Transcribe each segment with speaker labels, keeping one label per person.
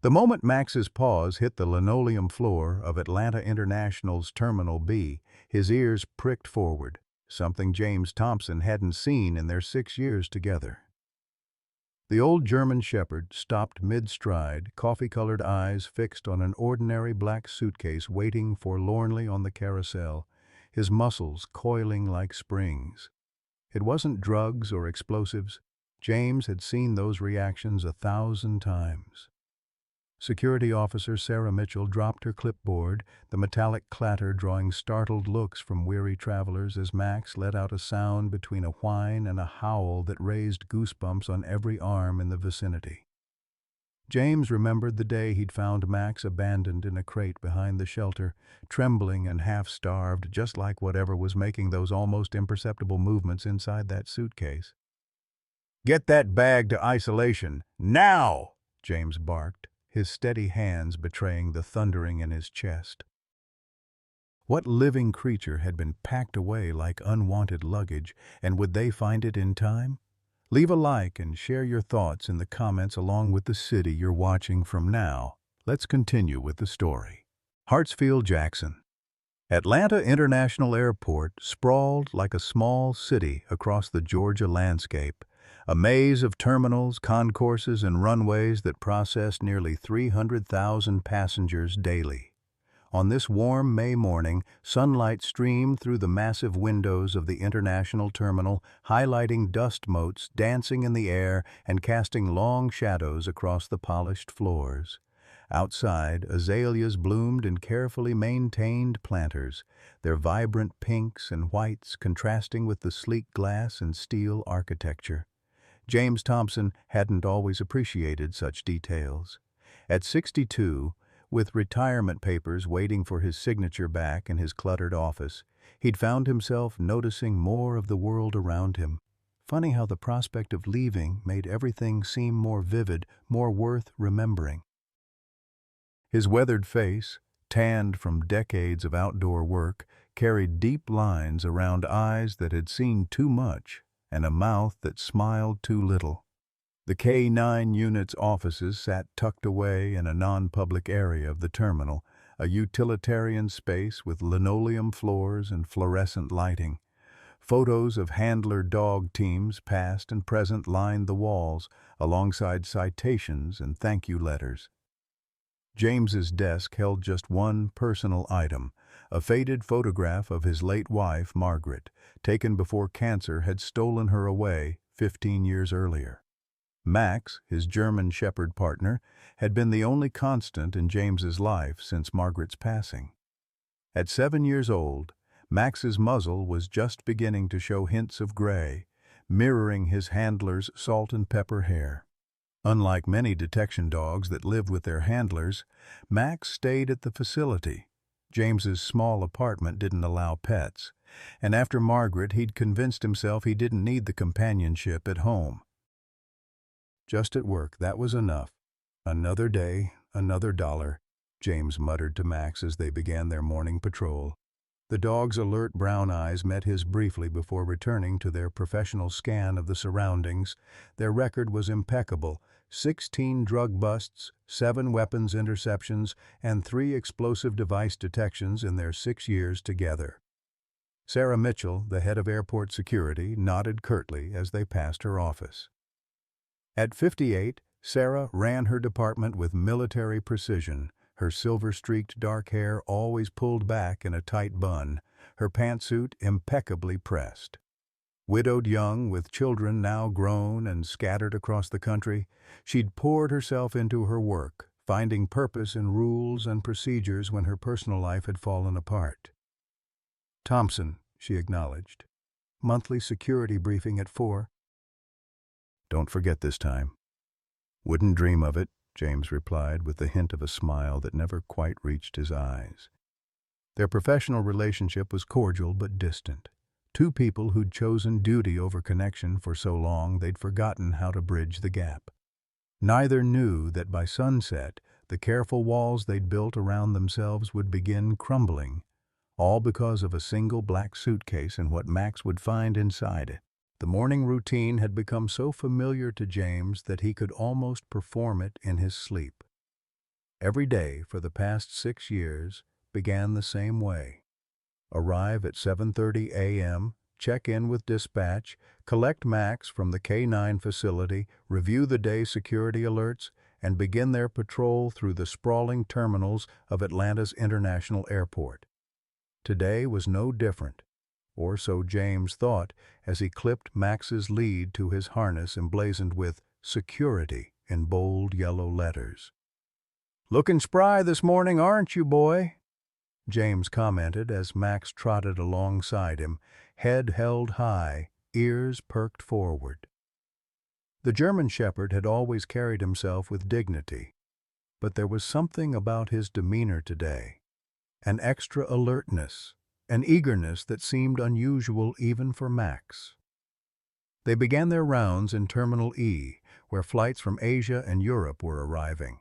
Speaker 1: The moment Max's paws hit the linoleum floor of Atlanta International's Terminal B, his ears pricked forward, something James Thompson hadn't seen in their 6 years together. The old German shepherd stopped mid-stride, coffee-colored eyes fixed on an ordinary black suitcase waiting forlornly on the carousel, his muscles coiling like springs. It wasn't drugs or explosives. James had seen those reactions 1,000 times. Security officer Sarah Mitchell dropped her clipboard, the metallic clatter drawing startled looks from weary travelers as Max let out a sound between a whine and a howl that raised goosebumps on every arm in the vicinity. James remembered the day he'd found Max abandoned in a crate behind the shelter, trembling and half-starved, just like whatever was making those almost imperceptible movements inside that suitcase. "Get that bag to isolation, now!" James barked, his steady hands betraying the thundering in his chest. What living creature had been packed away like unwanted luggage, and would they find it in time? Leave a like and share your thoughts in the comments along with the city you're watching from now. Let's continue with the story. Hartsfield-Jackson. Atlanta International Airport sprawled like a small city across the Georgia landscape, a maze of terminals, concourses, and runways that processed nearly 300,000 passengers daily. On this warm May morning, sunlight streamed through the massive windows of the international terminal, highlighting dust motes dancing in the air and casting long shadows across the polished floors. Outside, azaleas bloomed in carefully maintained planters, their vibrant pinks and whites contrasting with the sleek glass and steel architecture. James Thompson hadn't always appreciated such details. At 62, with retirement papers waiting for his signature back in his cluttered office, he'd found himself noticing more of the world around him. Funny how the prospect of leaving made everything seem more vivid, more worth remembering. His weathered face, tanned from decades of outdoor work, carried deep lines around eyes that had seen too much and a mouth that smiled too little. The K-9 unit's offices sat tucked away in a non-public area of the terminal, a utilitarian space with linoleum floors and fluorescent lighting. Photos of handler dog teams past and present lined the walls, alongside citations and thank you letters. James's desk held just one personal item, a faded photograph of his late wife, Margaret, taken before cancer had stolen her away 15 years earlier. Max, his German shepherd partner, had been the only constant in James's life since Margaret's passing. At 7 years old, Max's muzzle was just beginning to show hints of gray, mirroring his handler's salt and pepper hair. Unlike many detection dogs that lived with their handlers, Max stayed at the facility. James's small apartment didn't allow pets, and after Margaret, he'd convinced himself he didn't need the companionship at home. Just at work, that was enough. Another day, another dollar, James muttered to Max as they began their morning patrol. The dog's alert brown eyes met his briefly before returning to their professional scan of the surroundings. Their record was impeccable: 16 drug busts, 7 weapons interceptions, and 3 explosive device detections in their 6 years together. Sarah Mitchell, the head of airport security, nodded curtly as they passed her office. At 58, Sarah ran her department with military precision, her silver-streaked dark hair always pulled back in a tight bun, her pantsuit impeccably pressed. Widowed young, with children now grown and scattered across the country, she'd poured herself into her work, finding purpose in rules and procedures when her personal life had fallen apart. "Thompson," she acknowledged. "Monthly security briefing at 4. "Don't forget this time." "Wouldn't dream of it," James replied with the hint of a smile that never quite reached his eyes. Their professional relationship was cordial but distant. Two people who'd chosen duty over connection for so long they'd forgotten how to bridge the gap. Neither knew that by sunset, the careful walls they'd built around themselves would begin crumbling, all because of a single black suitcase and what Max would find inside it. The morning routine had become so familiar to James that he could almost perform it in his sleep. Every day for the past 6 years began the same way. Arrive at 7:30 a.m., check in with dispatch, collect Max from the K-9 facility, review the day security alerts, and begin their patrol through the sprawling terminals of Atlanta's International Airport. Today was no different, or so James thought as he clipped Max's lead to his harness emblazoned with "Security" in bold yellow letters. "Looking spry this morning, aren't you, boy?" James commented as Max trotted alongside him, head held high, ears perked forward. The German shepherd had always carried himself with dignity, but there was something about his demeanor today, an extra alertness, an eagerness that seemed unusual even for Max. They began their rounds in Terminal E, where flights from Asia and Europe were arriving.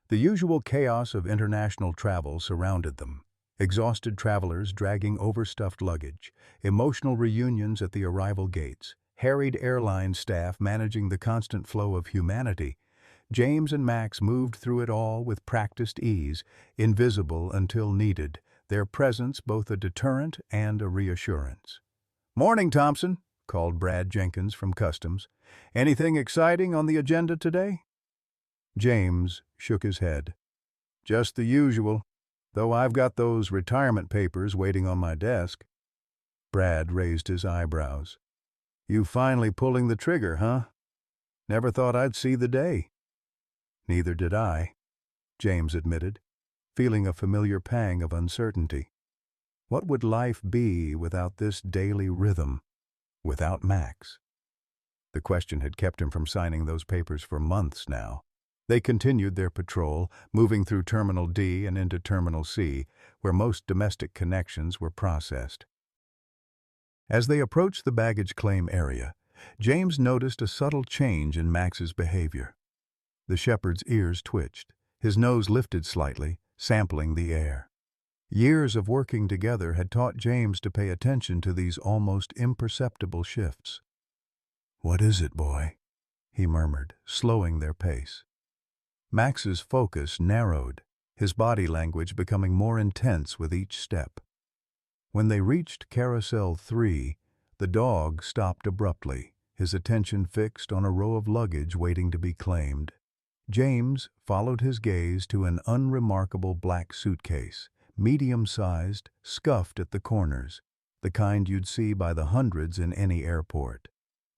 Speaker 1: The usual chaos of international travel surrounded them. Exhausted travelers dragging overstuffed luggage, emotional reunions at the arrival gates, harried airline staff managing the constant flow of humanity. James and Max moved through it all with practiced ease, invisible until needed, their presence both a deterrent and a reassurance. "Morning, Thompson," called Brad Jenkins from Customs. "Anything exciting on the agenda today?" James shook his head. "Just the usual, though I've got those retirement papers waiting on my desk." Brad raised his eyebrows. "You finally pulling the trigger, huh? Never thought I'd see the day." "Neither did I," James admitted, feeling a familiar pang of uncertainty. What would life be without this daily rhythm, without Max? The question had kept him from signing those papers for months now. They continued their patrol, moving through Terminal D and into Terminal C, where most domestic connections were processed. As they approached the baggage claim area, James noticed a subtle change in Max's behavior. The shepherd's ears twitched, his nose lifted slightly, sampling the air. Years of working together had taught James to pay attention to these almost imperceptible shifts. "What is it, boy?" he murmured, slowing their pace. Max's focus narrowed, his body language becoming more intense with each step. When they reached Carousel 3, the dog stopped abruptly, his attention fixed on a row of luggage waiting to be claimed. James followed his gaze to an unremarkable black suitcase, medium-sized, scuffed at the corners, the kind you'd see by the hundreds in any airport.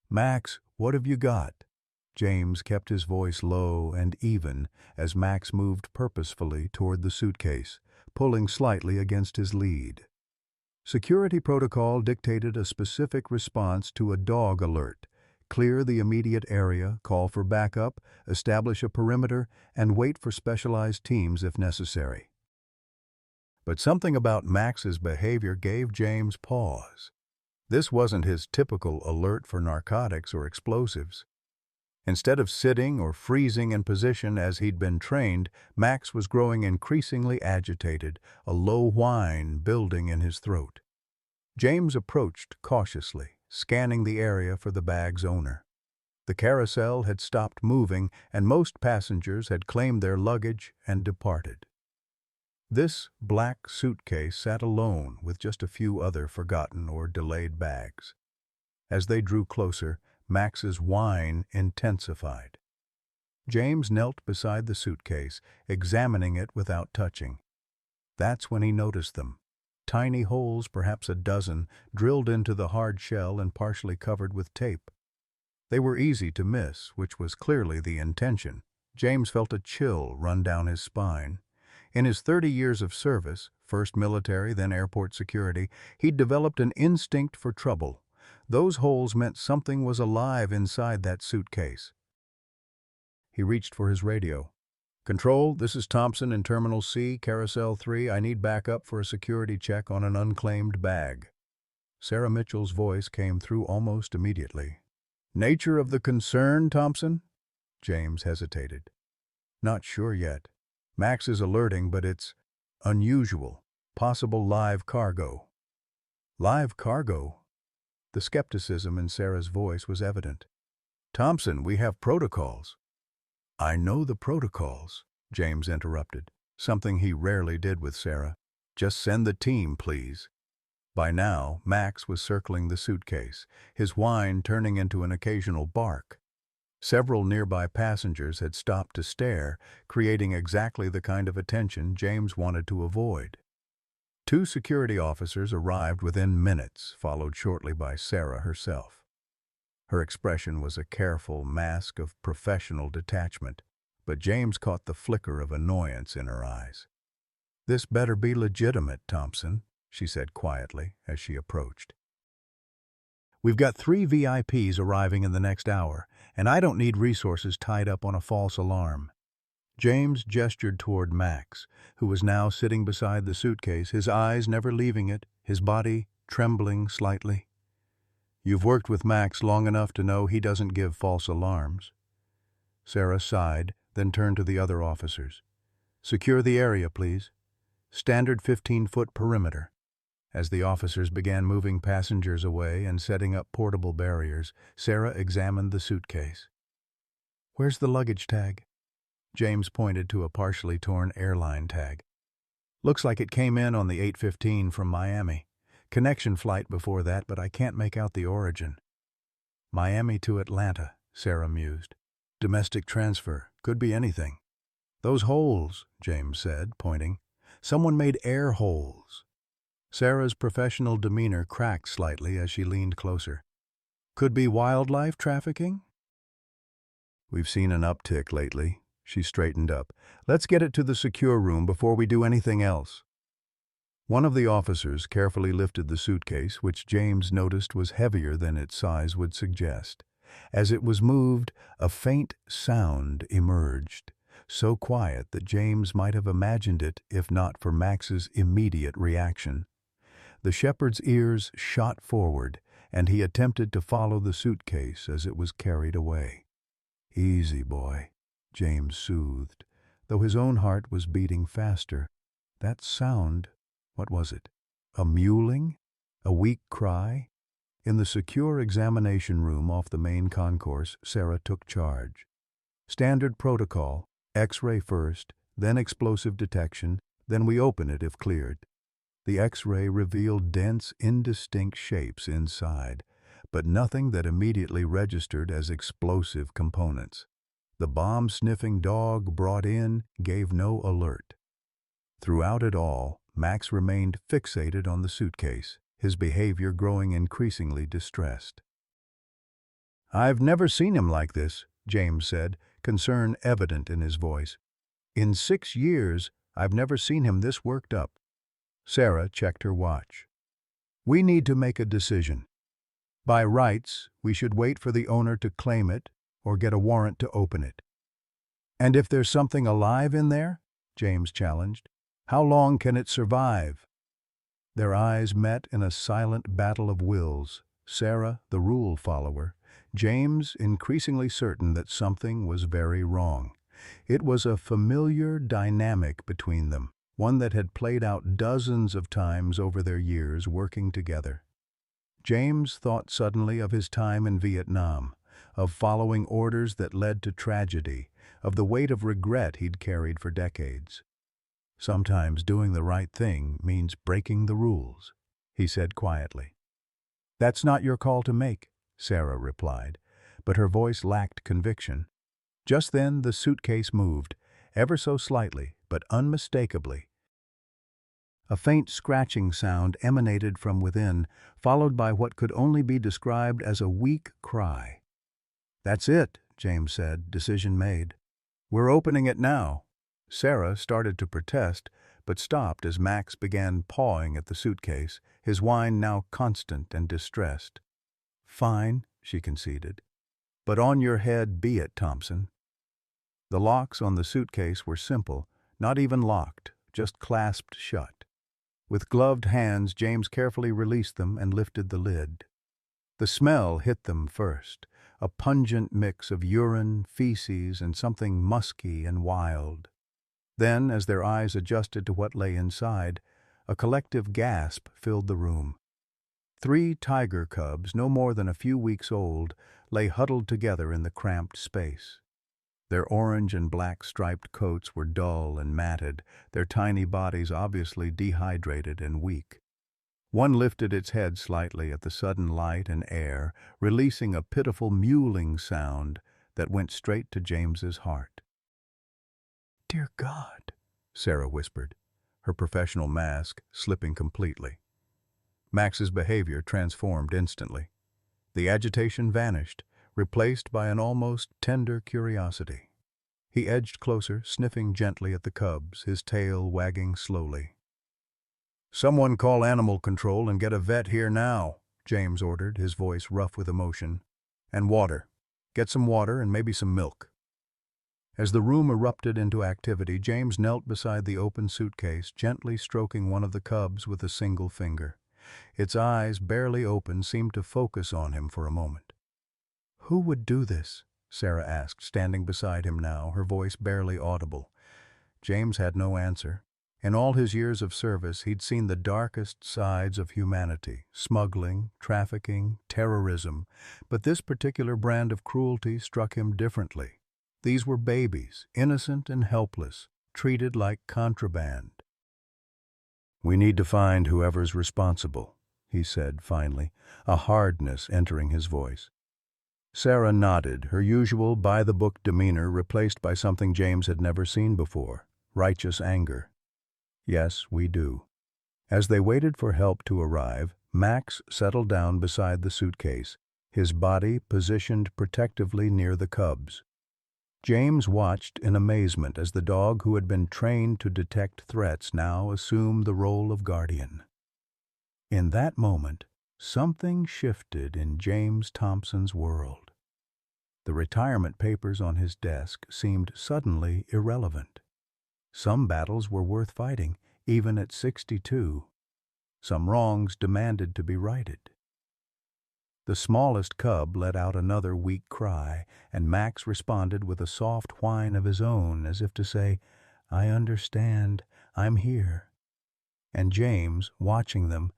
Speaker 1: "Max, what have you got?" James kept his voice low and even as Max moved purposefully toward the suitcase, pulling slightly against his lead. Security protocol dictated a specific response to a dog alert: clear the immediate area, call for backup, establish a perimeter, and wait for specialized teams if necessary. But something about Max's behavior gave James pause. This wasn't his typical alert for narcotics or explosives. Instead of sitting or freezing in position as he'd been trained, Max was growing increasingly agitated, a low whine building in his throat. James approached cautiously, scanning the area for the bag's owner. The carousel had stopped moving, and most passengers had claimed their luggage and departed. This black suitcase sat alone with just a few other forgotten or delayed bags. As they drew closer, Max's whine intensified. James knelt beside the suitcase, examining it without touching. That's when he noticed them. Tiny holes, perhaps a dozen, drilled into the hard shell and partially covered with tape. They were easy to miss, which was clearly the intention. James felt a chill run down his spine. In his 30 years of service, first military, then airport security, he'd developed an instinct for trouble. Those holes meant something was alive inside that suitcase. He reached for his radio. "Control, this is Thompson in Terminal C, Carousel 3. I need backup for a security check on an unclaimed bag." Sarah Mitchell's voice came through almost immediately. "Nature of the concern, Thompson?" James hesitated. "Not sure yet. Max is alerting, but it's unusual. Possible live cargo." "Live cargo?" The skepticism in Sarah's voice was evident. "Thompson, we have protocols." "I know the protocols," James interrupted, something he rarely did with Sarah. "Just send the team, please." By now, Max was circling the suitcase, his whine turning into an occasional bark. Several nearby passengers had stopped to stare, creating exactly the kind of attention James wanted to avoid. Two security officers arrived within minutes, followed shortly by Sarah herself. Her expression was a careful mask of professional detachment, but James caught the flicker of annoyance in her eyes. "This better be legitimate, Thompson," she said quietly as she approached. "We've got 3 VIPs arriving in the next hour, and I don't need resources tied up on a false alarm." James gestured toward Max, who was now sitting beside the suitcase, his eyes never leaving it, his body trembling slightly. "You've worked with Max long enough to know he doesn't give false alarms." Sarah sighed, then turned to the other officers. "Secure the area, please. Standard 15-foot perimeter." As the officers began moving passengers away and setting up portable barriers, Sarah examined the suitcase. "Where's the luggage tag?" James pointed to a partially torn airline tag. "Looks like it came in on the 8:15 from Miami. Connection flight before that, but I can't make out the origin." "Miami to Atlanta," Sarah mused. "Domestic transfer. Could be anything." "Those holes," James said, pointing. "Someone made air holes." Sarah's professional demeanor cracked slightly as she leaned closer. "Could be wildlife trafficking?" "We've seen an uptick lately." She straightened up. "Let's get it to the secure room before we do anything else." One of the officers carefully lifted the suitcase, which James noticed was heavier than its size would suggest. As it was moved, a faint sound emerged, so quiet that James might have imagined it if not for Max's immediate reaction. The shepherd's ears shot forward, and he attempted to follow the suitcase as it was carried away. "Easy, boy," James soothed, though his own heart was beating faster. That sound, what was it? A mewling? A weak cry? In the secure examination room off the main concourse, Sarah took charge. "Standard protocol, X-ray first, then explosive detection, then we open it if cleared." The X-ray revealed dense, indistinct shapes inside, but nothing that immediately registered as explosive components. The bomb-sniffing dog brought in gave no alert. Throughout it all, Max remained fixated on the suitcase, his behavior growing increasingly distressed. "I've never seen him like this," James said, concern evident in his voice. "In 6 years, I've never seen him this worked up." Sarah checked her watch. "We need to make a decision. By rights, we should wait for the owner to claim it or get a warrant to open it." "And if there's something alive in there?" James challenged. "How long can it survive?" Their eyes met in a silent battle of wills, Sarah, the rule follower, James increasingly certain that something was very wrong. It was a familiar dynamic between them, one that had played out dozens of times over their years working together. James thought suddenly of his time in Vietnam, of following orders that led to tragedy, of the weight of regret he'd carried for decades. "Sometimes doing the right thing means breaking the rules," he said quietly. "That's not your call to make," Sarah replied, but her voice lacked conviction. Just then the suitcase moved, ever so slightly, but unmistakably. A faint scratching sound emanated from within, followed by what could only be described as a weak cry. "That's it," James said, decision made. "We're opening it now." Sarah started to protest, but stopped as Max began pawing at the suitcase, his whine now constant and distressed. "Fine," she conceded. "But on your head be it, Thompson." The locks on the suitcase were simple, not even locked, just clasped shut. With gloved hands, James carefully released them and lifted the lid. The smell hit them first, a pungent mix of urine, feces, and something musky and wild. Then, as their eyes adjusted to what lay inside, a collective gasp filled the room. 3 tiger cubs, no more than a few weeks old, lay huddled together in the cramped space. Their orange and black striped coats were dull and matted, their tiny bodies obviously dehydrated and weak. One lifted its head slightly at the sudden light and air, releasing a pitiful mewling sound that went straight to James's heart. "Dear God," Sarah whispered, her professional mask slipping completely. Max's behavior transformed instantly. The agitation vanished, replaced by an almost tender curiosity. He edged closer, sniffing gently at the cubs, his tail wagging slowly. "Someone call animal control and get a vet here now," James ordered, his voice rough with emotion. "And water. Get some water and maybe some milk." As the room erupted into activity, James knelt beside the open suitcase, gently stroking one of the cubs with a single finger. Its eyes, barely open, seemed to focus on him for a moment. "Who would do this?" Sarah asked, standing beside him now, her voice barely audible. James had no answer. In all his years of service, he'd seen the darkest sides of humanity: smuggling, trafficking, terrorism. But this particular brand of cruelty struck him differently. These were babies, innocent and helpless, treated like contraband. "We need to find whoever's responsible," he said finally, a hardness entering his voice. Sarah nodded, her usual by-the-book demeanor replaced by something James had never seen before: righteous anger. "Yes, we do." As they waited for help to arrive, Max settled down beside the suitcase, his body positioned protectively near the cubs. James watched in amazement as the dog who had been trained to detect threats now assumed the role of guardian. In that moment, something shifted in James Thompson's world. The retirement papers on his desk seemed suddenly irrelevant. Some battles were worth fighting, even at 62. Some wrongs demanded to be righted. The smallest cub let out another weak cry, and Max responded with a soft whine of his own, as if to say, "I understand, I'm here." And James, watching them,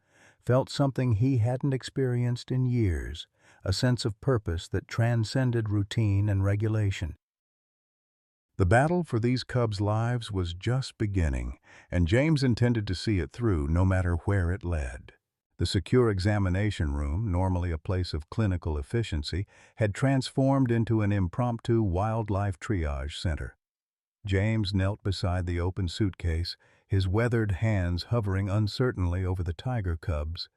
Speaker 1: felt something he hadn't experienced in years, a sense of purpose that transcended routine and regulation. The battle for these cubs' lives was just beginning, and James intended to see it through no matter where it led. The secure examination room, normally a place of clinical efficiency, had transformed into an impromptu wildlife triage center. James knelt beside the open suitcase, his weathered hands hovering uncertainly over the tiger cubs.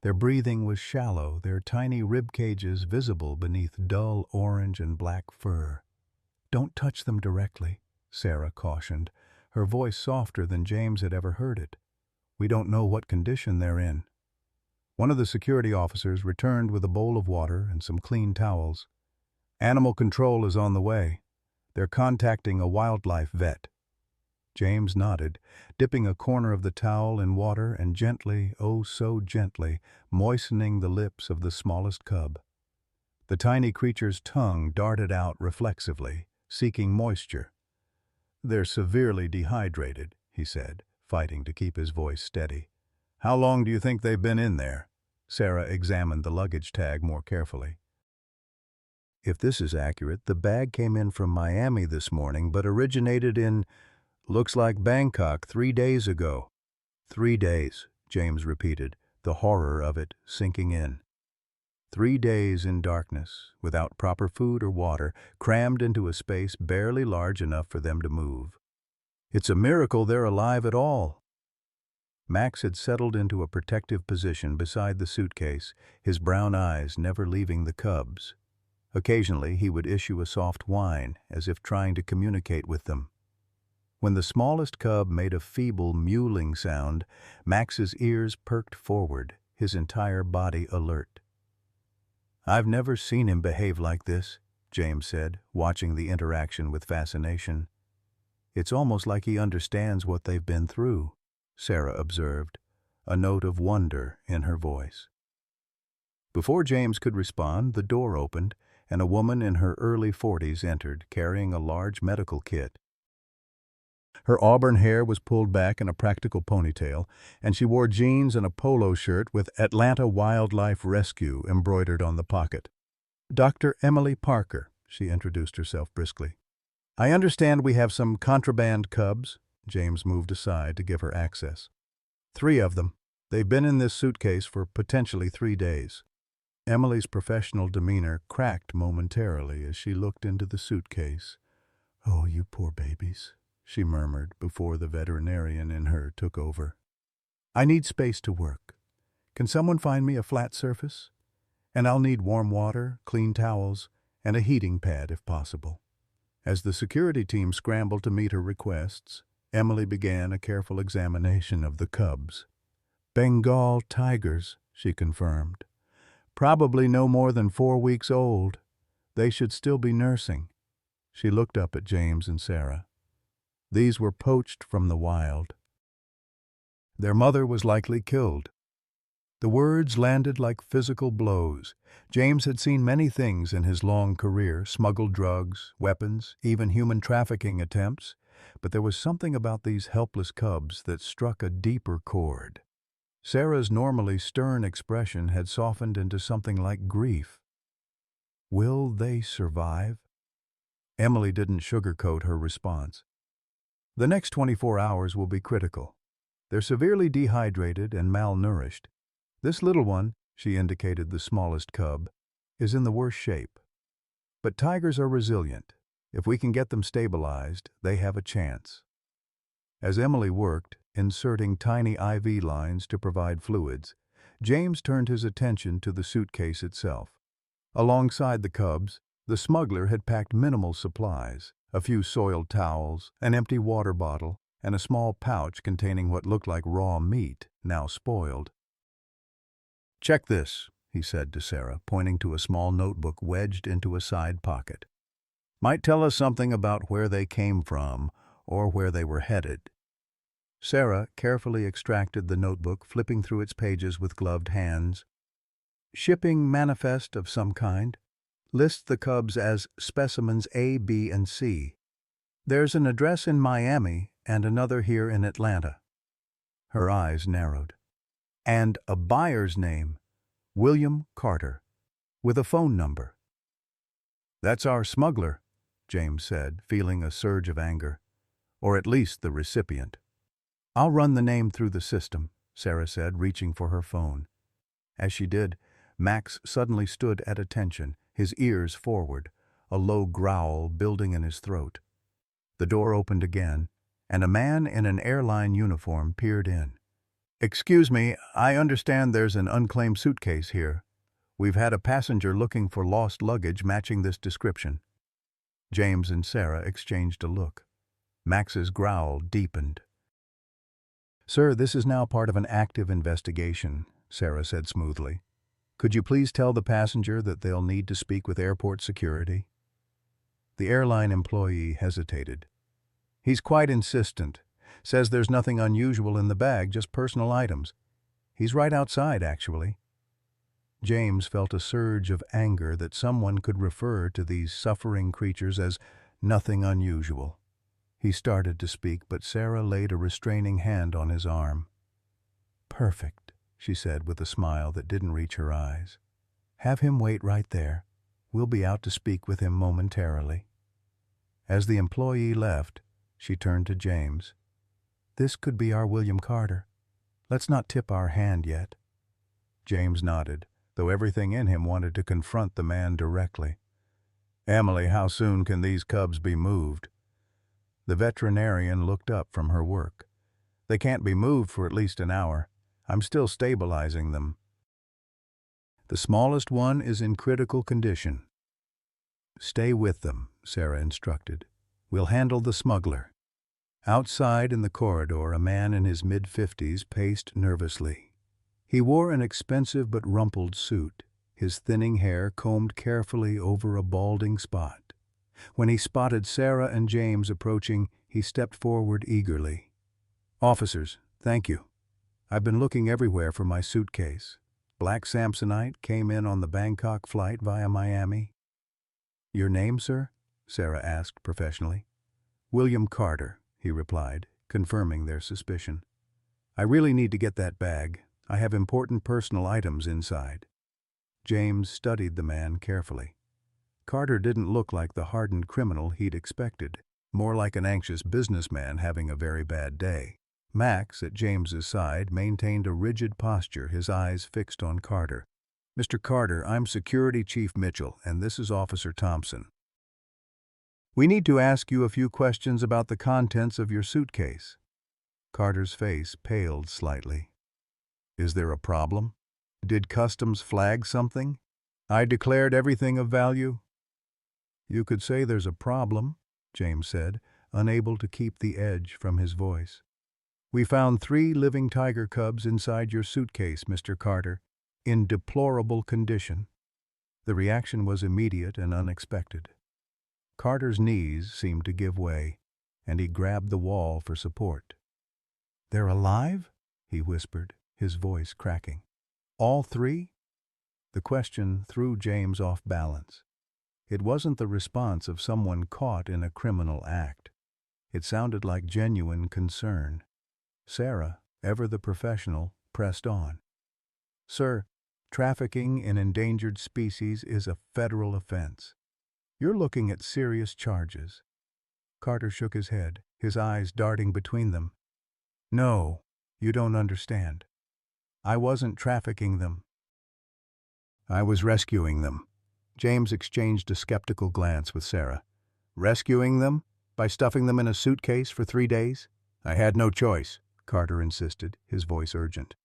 Speaker 1: Their breathing was shallow, their tiny rib cages visible beneath dull orange and black fur. "Don't touch them directly," Sarah cautioned, her voice softer than James had ever heard it. "We don't know what condition they're in." One of the security officers returned with a bowl of water and some clean towels. "Animal control is on the way. They're contacting a wildlife vet." James nodded, dipping a corner of the towel in water and gently, oh so gently, moistening the lips of the smallest cub. The tiny creature's tongue darted out reflexively, seeking moisture. "They're severely dehydrated," he said, fighting to keep his voice steady. "How long do you think they've been in there?" Sarah examined the luggage tag more carefully. "If this is accurate, the bag came in from Miami this morning, but originated in, looks like Bangkok 3 days ago." 3 days, James repeated, the horror of it sinking in. 3 days in darkness, without proper food or water, crammed into a space barely large enough for them to move. "It's a miracle they're alive at all." Max had settled into a protective position beside the suitcase, his brown eyes never leaving the cubs. Occasionally he would issue a soft whine, as if trying to communicate with them. When the smallest cub made a feeble mewling sound, Max's ears perked forward, his entire body alert. "I've never seen him behave like this," James said, watching the interaction with fascination. "It's almost like he understands what they've been through," Sarah observed, a note of wonder in her voice. Before James could respond, the door opened, and a woman in her early 40s entered, carrying a large medical kit. Her auburn hair was pulled back in a practical ponytail, and she wore jeans and a polo shirt with Atlanta Wildlife Rescue embroidered on the pocket. "Dr. Emily Parker," she introduced herself briskly. I understand we have some contraband cubs. James moved aside to give her access. 3 of them. They've been in this suitcase for potentially 3 days. Emily's professional demeanor cracked momentarily as she looked into the suitcase. "Oh, you poor babies," she murmured before the veterinarian in her took over. "I need space to work. Can someone find me a flat surface? And I'll need warm water, clean towels, and a heating pad if possible." As the security team scrambled to meet her requests, Emily began a careful examination of the cubs. "Bengal tigers," she confirmed. "Probably no more than 4 weeks old. They should still be nursing." She looked up at James and Sarah. These were poached from the wild. Their mother was likely killed. The words landed like physical blows. James had seen many things in his long career, smuggled drugs, weapons, even human trafficking attempts, but there was something about these helpless cubs that struck a deeper chord. Sarah's normally stern expression had softened into something like grief. Will they survive? Emily didn't sugarcoat her response. The next 24 hours will be critical. They're severely dehydrated and malnourished. This little one, she indicated the smallest cub, is in the worst shape. But tigers are resilient. If we can get them stabilized, they have a chance. As Emily worked, inserting tiny IV lines to provide fluids, James turned his attention to the suitcase itself. Alongside the cubs, the smuggler had packed minimal supplies, a few soiled towels, an empty water bottle, and a small pouch containing what looked like raw meat, now spoiled. "Check this," he said to Sarah, pointing to a small notebook wedged into a side pocket. "Might tell us something about where they came from or where they were headed." Sarah carefully extracted the notebook, flipping through its pages with gloved hands. "Shipping manifest of some kind. Lists the cubs as specimens A, B, and C. There's an address in Miami and another here in Atlanta." Her eyes narrowed. "And a buyer's name, William Carter, with a phone number." "That's our smuggler," James said, feeling a surge of anger. "Or at least the recipient." "I'll run the name through the system," Sarah said, reaching for her phone. As she did, Max suddenly stood at attention, his ears forward, a low growl building in his throat. The door opened again, and a man in an airline uniform peered in. "Excuse me, I understand there's an unclaimed suitcase here. We've had a passenger looking for lost luggage matching this description." James and Sarah exchanged a look. Max's growl deepened. "Sir, this is now part of an active investigation," Sarah said smoothly. "Could you please tell the passenger that they'll need to speak with airport security?" The airline employee hesitated. "He's quite insistent. Says there's nothing unusual in the bag, just personal items. He's right outside, actually." James felt a surge of anger that someone could refer to these suffering creatures as nothing unusual. He started to speak, but Sarah laid a restraining hand on his arm. "Perfect," she said with a smile that didn't reach her eyes. "Have him wait right there. We'll be out to speak with him momentarily." As the employee left, she turned to James. "This could be our William Carter. Let's not tip our hand yet." James nodded, though everything in him wanted to confront the man directly. "Emily, how soon can these cubs be moved?" The veterinarian looked up from her work. "They can't be moved for at least an hour. I'm still stabilizing them." "The smallest one is in critical condition." "Stay with them," Sarah instructed. "We'll handle the smuggler." Outside in the corridor, a man in his mid-50s paced nervously. He wore an expensive but rumpled suit, his thinning hair combed carefully over a balding spot. When he spotted Sarah and James approaching, he stepped forward eagerly. "Officers, thank you. I've been looking everywhere for my suitcase. Black Samsonite came in on the Bangkok flight via Miami." "Your name, sir?" Sarah asked professionally. "William Carter," he replied, confirming their suspicion. "I really need to get that bag. I have important personal items inside." James studied the man carefully. Carter didn't look like the hardened criminal he'd expected. more like an anxious businessman having a very bad day. Max, at James's side, maintained a rigid posture, his eyes fixed on Carter. "Mr. Carter, I'm Security Chief Mitchell, and this is Officer Thompson. We need to ask you a few questions about the contents of your suitcase." Carter's face paled slightly. "Is there a problem? Did customs flag something? I declared everything of value." "You could say there's a problem," James said, unable to keep the edge from his voice. "We found 3 living tiger cubs inside your suitcase, Mr. Carter, in deplorable condition." The reaction was immediate and unexpected. Carter's knees seemed to give way, and he grabbed the wall for support. "They're alive?" he whispered, his voice cracking. "All 3?" The question threw James off balance. It wasn't the response of someone caught in a criminal act. It sounded like genuine concern. Sarah, ever the professional, pressed on. "Sir, trafficking in endangered species is a federal offense. You're looking at serious charges." Carter shook his head, his eyes darting between them. "No, you don't understand. I wasn't trafficking them. I was rescuing them." James exchanged a skeptical glance with Sarah. "Rescuing them? By stuffing them in a suitcase for 3 days?" "I had no choice," Carter insisted, his voice urgent.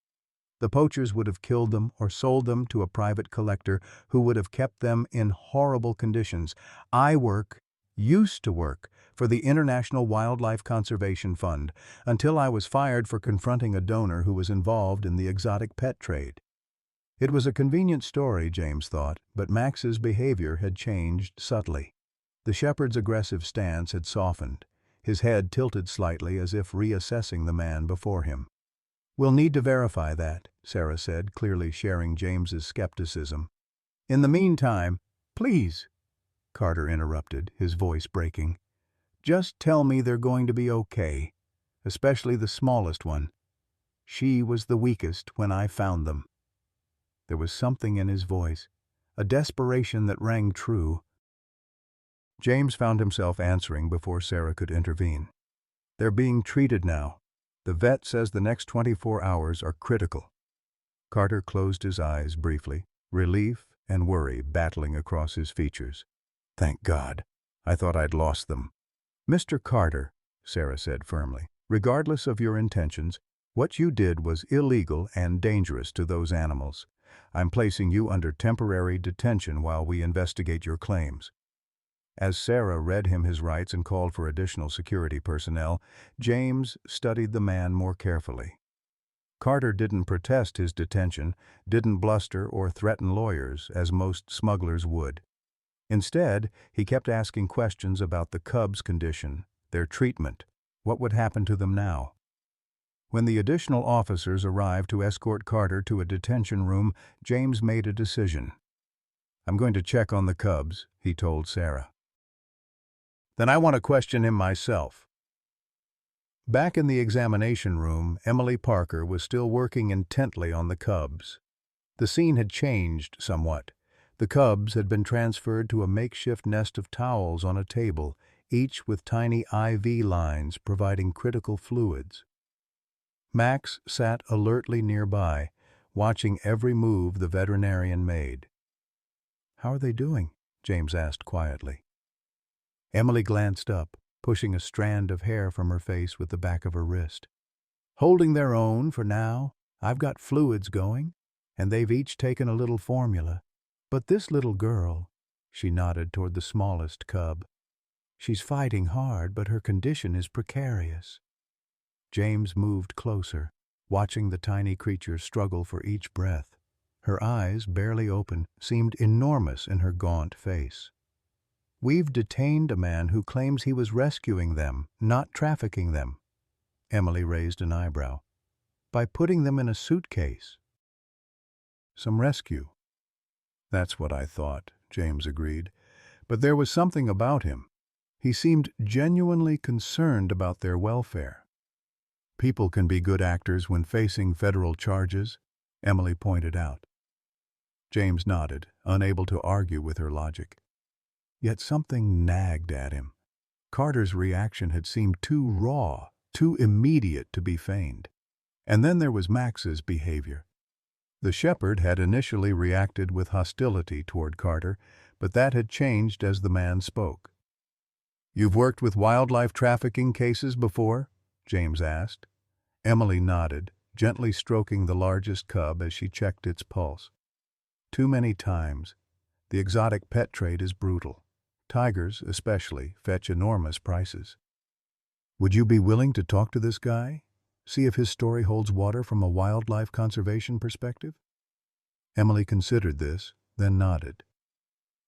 Speaker 1: "The poachers would have killed them or sold them to a private collector who would have kept them in horrible conditions. I used to work, for the International Wildlife Conservation Fund until I was fired for confronting a donor who was involved in the exotic pet trade." It was a convenient story, James thought, but Max's behavior had changed subtly. The shepherd's aggressive stance had softened, his head tilted slightly as if reassessing the man before him. "We'll need to verify that," Sarah said, clearly sharing James's skepticism. "In the meantime—" "Please," Carter interrupted, his voice breaking. "Just tell me they're going to be okay, especially the smallest one. She was the weakest when I found them." There was something in his voice, a desperation that rang true. James found himself answering before Sarah could intervene. "They're being treated now. The vet says the next 24 hours are critical." Carter closed his eyes briefly, relief and worry battling across his features. "Thank God. I thought I'd lost them." "Mr. Carter," Sarah said firmly, "regardless of your intentions, what you did was illegal and dangerous to those animals. I'm placing you under temporary detention while we investigate your claims." As Sarah read him his rights and called for additional security personnel, James studied the man more carefully. Carter didn't protest his detention, didn't bluster or threaten lawyers, as most smugglers would. Instead, he kept asking questions about the cubs' condition, their treatment, what would happen to them now. When the additional officers arrived to escort Carter to a detention room, James made a decision. "I'm going to check on the cubs," he told Sarah. "Then I want to question him myself." Back in the examination room, Emily Parker was still working intently on the cubs. The scene had changed somewhat. The cubs had been transferred to a makeshift nest of towels on a table, each with tiny IV lines providing critical fluids. Max sat alertly nearby, watching every move the veterinarian made. "How are they doing?" James asked quietly. Emily glanced up, pushing a strand of hair from her face with the back of her wrist. "Holding their own for now. I've got fluids going, and they've each taken a little formula. But this little girl," she nodded toward the smallest cub, "she's fighting hard, but her condition is precarious." James moved closer, watching the tiny creature struggle for each breath. Her eyes, barely open, seemed enormous in her gaunt face. "We've detained a man who claims he was rescuing them, not trafficking them." Emily raised an eyebrow. "By putting them in a suitcase." "Some rescue." "That's what I thought," James agreed. "But there was something about him. He seemed genuinely concerned about their welfare." "People can be good actors when facing federal charges," Emily pointed out. James nodded, unable to argue with her logic. Yet something nagged at him. Carter's reaction had seemed too raw, too immediate to be feigned. And then there was Max's behavior. The shepherd had initially reacted with hostility toward Carter, but that had changed as the man spoke. "You've worked with wildlife trafficking cases before?" James asked. Emily nodded, gently stroking the largest cub as she checked its pulse. "Too many times. The exotic pet trade is brutal. Tigers, especially, fetch enormous prices." "Would you be willing to talk to this guy? See if his story holds water from a wildlife conservation perspective?" Emily considered this, then nodded.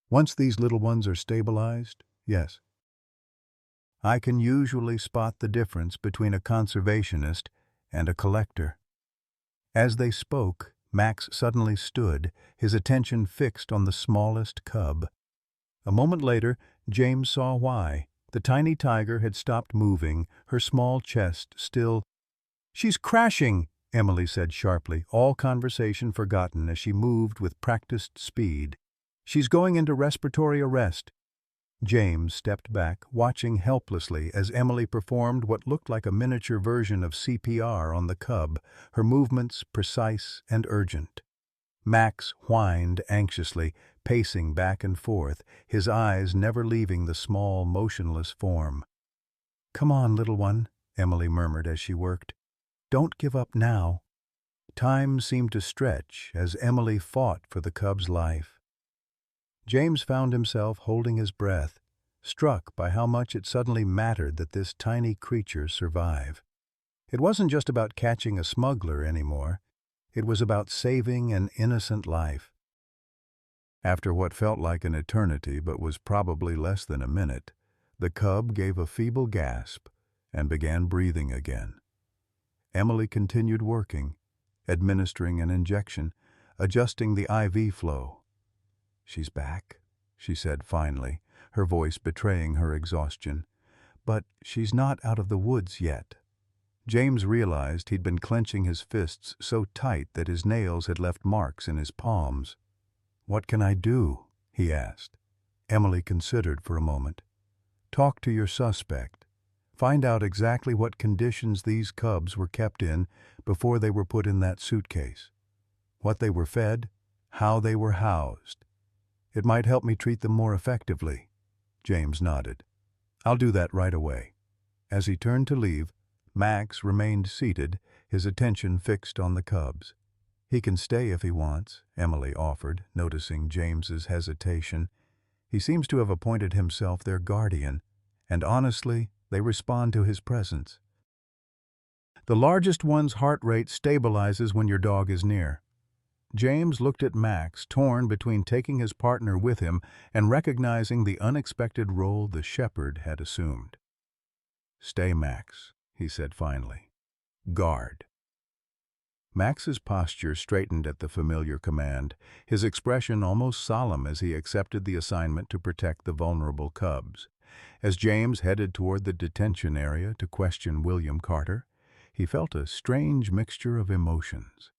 Speaker 1: "Once these little ones are stabilized, yes. I can usually spot the difference between a conservationist and a collector." As they spoke, Max suddenly stood, his attention fixed on the smallest cub. A moment later, James saw why. The tiny tiger had stopped moving, her small chest still. "She's crashing," Emily said sharply, all conversation forgotten as she moved with practiced speed. "She's going into respiratory arrest." James stepped back, watching helplessly as Emily performed what looked like a miniature version of CPR on the cub, her movements precise and urgent. Max whined anxiously, pacing back and forth, his eyes never leaving the small, motionless form. "Come on, little one," Emily murmured as she worked. "Don't give up now." Time seemed to stretch as Emily fought for the cub's life. James found himself holding his breath, struck by how much it suddenly mattered that this tiny creature survive. It wasn't just about catching a smuggler anymore. It was about saving an innocent life. After what felt like an eternity but was probably less than a minute, the cub gave a feeble gasp and began breathing again. Emily continued working, administering an injection, adjusting the IV flow. "She's back," she said finally, her voice betraying her exhaustion. "But she's not out of the woods yet." James realized he'd been clenching his fists so tight that his nails had left marks in his palms. "What can I do?" he asked. Emily considered for a moment. "Talk to your suspect. Find out exactly what conditions these cubs were kept in before they were put in that suitcase. What they were fed, how they were housed. It might help me treat them more effectively." James nodded. "I'll do that right away." As he turned to leave, Max remained seated, his attention fixed on the cubs. "He can stay if he wants," Emily offered, noticing James's hesitation. "He seems to have appointed himself their guardian, and honestly, they respond to his presence." "The largest one's heart rate stabilizes when your dog is near." James looked at Max, torn between taking his partner with him and recognizing the unexpected role the shepherd had assumed. "Stay, Max," he said finally. "Guard." Max's posture straightened at the familiar command, his expression almost solemn as he accepted the assignment to protect the vulnerable cubs. As James headed toward the detention area to question William Carter, he felt a strange mixture of emotions.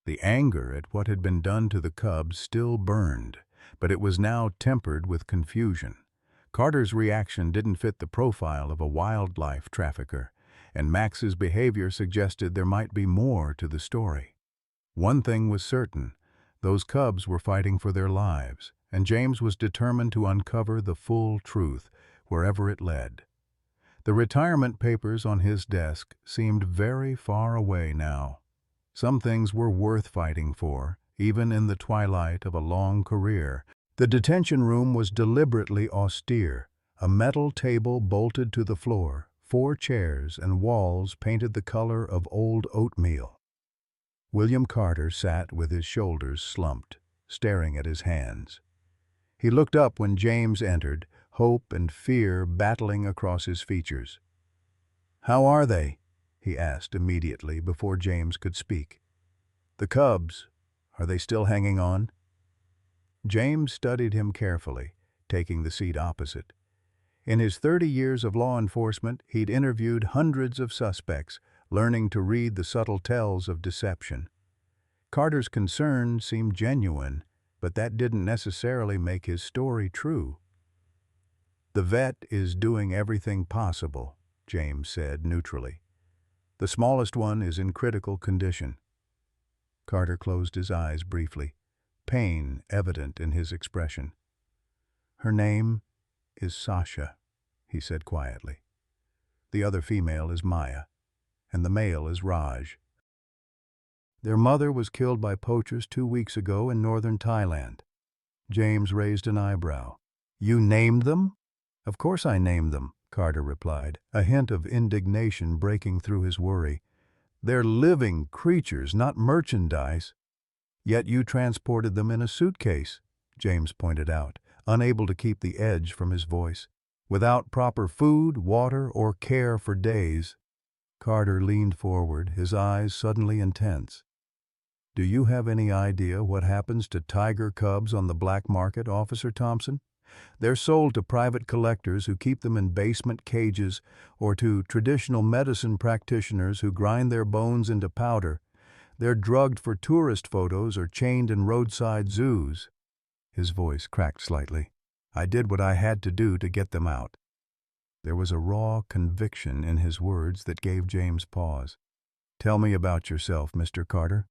Speaker 1: The anger at what had been done to the cubs still burned, but it was now tempered with confusion. Carter's reaction didn't fit the profile of a wildlife trafficker, and Max's behavior suggested there might be more to the story. One thing was certain: those cubs were fighting for their lives, and James was determined to uncover the full truth, wherever it led. The retirement papers on his desk seemed very far away now. Some things were worth fighting for, even in the twilight of a long career. The detention room was deliberately austere, a metal table bolted to the floor, 4 chairs and walls painted the color of old oatmeal. William Carter sat with his shoulders slumped, staring at his hands. He looked up when James entered, hope and fear battling across his features. "How are they?" he asked immediately before James could speak. "The cubs, are they still hanging on?" James studied him carefully, taking the seat opposite. In his 30 years of law enforcement, he'd interviewed hundreds of suspects, learning to read the subtle tells of deception. Carter's concern seemed genuine, but that didn't necessarily make his story true. The vet is doing everything possible, James said neutrally. The smallest one is in critical condition. Carter closed his eyes briefly, pain evident in his expression. Her name is Sasha, he said quietly. The other female is Maya, and the male is Raj. Their mother was killed by poachers 2 weeks ago in northern Thailand. James raised an eyebrow. You named them? Of course I named them, Carter replied, a hint of indignation breaking through his worry. They're living creatures, not merchandise. Yet you transported them in a suitcase, James pointed out, unable to keep the edge from his voice. Without proper food, water, or care for days. Carter leaned forward, his eyes suddenly intense. Do you have any idea what happens to tiger cubs on the black market, Officer Thompson? They're sold to private collectors who keep them in basement cages or to traditional medicine practitioners who grind their bones into powder. They're drugged for tourist photos or chained in roadside zoos. His voice cracked slightly. I did what I had to do to get them out. There was a raw conviction in his words that gave James pause. Tell me about yourself, Mr. Carter.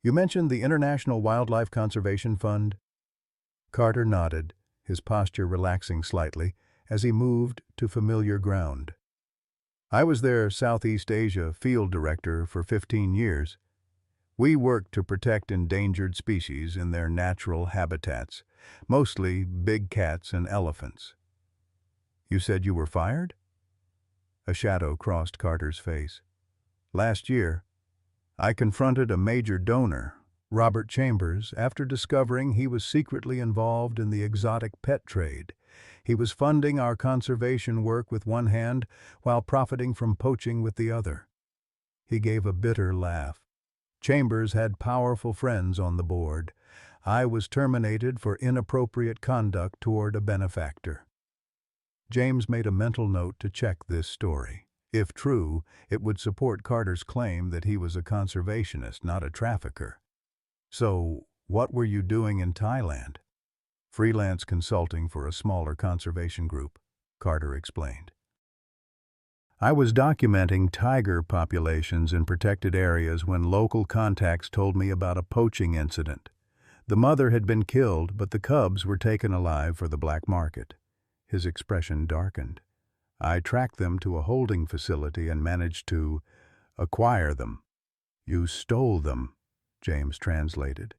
Speaker 1: You mentioned the International Wildlife Conservation Fund? Carter nodded, his posture relaxing slightly as he moved to familiar ground. I was their Southeast Asia field director for 15 years. We worked to protect endangered species in their natural habitats, mostly big cats and elephants. You said you were fired? A shadow crossed Carter's face. Last year, I confronted a major donor, Robert Chambers, after discovering he was secretly involved in the exotic pet trade. He was funding our conservation work with one hand while profiting from poaching with the other. He gave a bitter laugh. Chambers had powerful friends on the board. I was terminated for inappropriate conduct toward a benefactor. James made a mental note to check this story. If true, it would support Carter's claim that he was a conservationist, not a trafficker. So, what were you doing in Thailand? Freelance consulting for a smaller conservation group, Carter explained. I was documenting tiger populations in protected areas when local contacts told me about a poaching incident. The mother had been killed, but the cubs were taken alive for the black market. His expression darkened. I tracked them to a holding facility and managed to acquire them. You stole them, James translated.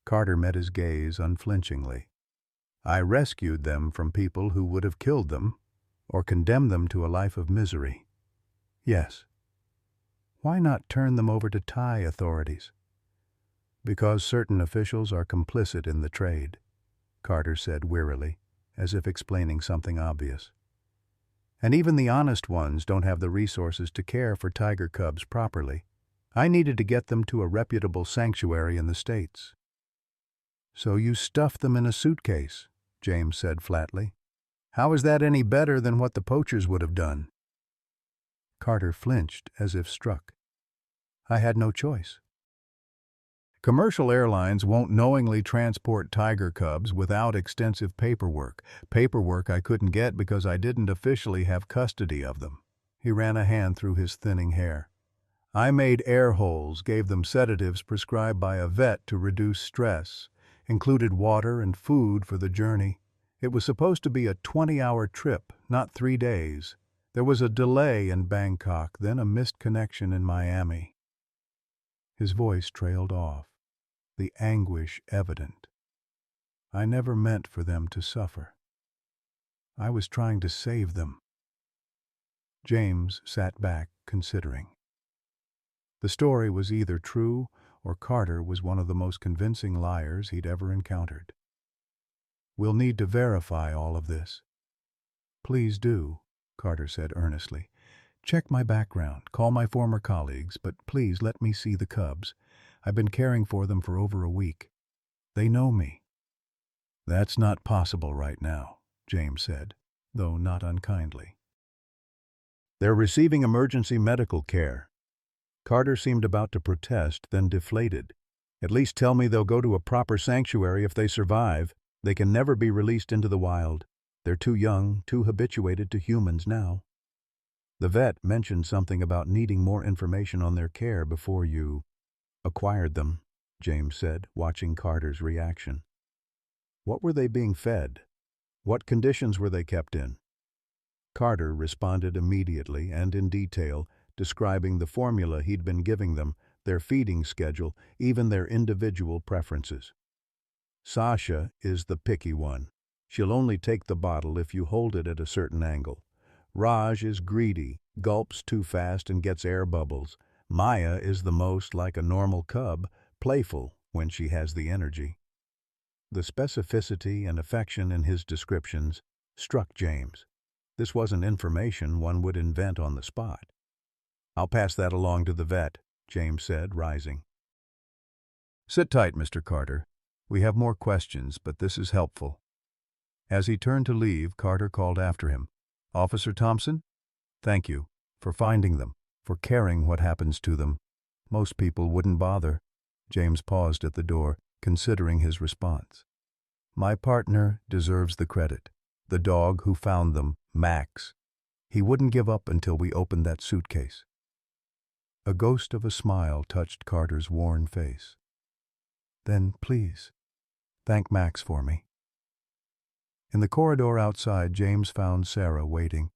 Speaker 1: Carter met his gaze unflinchingly. I rescued them from people who would have killed them or condemned them to a life of misery. Yes. Why not turn them over to Thai authorities? Because certain officials are complicit in the trade, Carter said wearily, as if explaining something obvious. And even the honest ones don't have the resources to care for tiger cubs properly. I needed to get them to a reputable sanctuary in the States. So you stuffed them in a suitcase, James said flatly. How is that any better than what the poachers would have done? Carter flinched as if struck. I had no choice. Commercial airlines won't knowingly transport tiger cubs without extensive paperwork I couldn't get because I didn't officially have custody of them. He ran a hand through his thinning hair. I made air holes, gave them sedatives prescribed by a vet to reduce stress, included water and food for the journey. It was supposed to be a 20-hour trip, not 3 days. There was a delay in Bangkok, then a missed connection in Miami. His voice trailed off, the anguish evident. I never meant for them to suffer. I was trying to save them. James sat back, considering. The story was either true or Carter was one of the most convincing liars he'd ever encountered. We'll need to verify all of this. Please do, Carter said earnestly. Check my background, call my former colleagues, but please let me see the cubs. I've been caring for them for over a week. They know me. That's not possible right now, James said, though not unkindly. They're receiving emergency medical care. Carter seemed about to protest, then deflated. At least tell me they'll go to a proper sanctuary if they survive. They can never be released into the wild. They're too young, too habituated to humans now. The vet mentioned something about needing more information on their care before you acquired them, James said, watching Carter's reaction. What were they being fed? What conditions were they kept in? Carter responded immediately and in detail, describing the formula he'd been giving them, their feeding schedule, even their individual preferences. Sasha is the picky one. She'll only take the bottle if you hold it at a certain angle. Raj is greedy, gulps too fast and gets air bubbles. Maya is the most like a normal cub, playful when she has the energy. The specificity and affection in his descriptions struck James. This wasn't information one would invent on the spot. I'll pass that along to the vet, James said, rising. Sit tight, Mr. Carter. We have more questions, but this is helpful. As he turned to leave, Carter called after him. Officer Thompson? Thank you for finding them, for caring what happens to them. Most people wouldn't bother. James paused at the door, considering his response. My partner deserves the credit. The dog who found them, Max. He wouldn't give up until we opened that suitcase. A ghost of a smile touched Carter's worn face. Then, please, thank Max for me. In the corridor outside, James found Sarah waiting,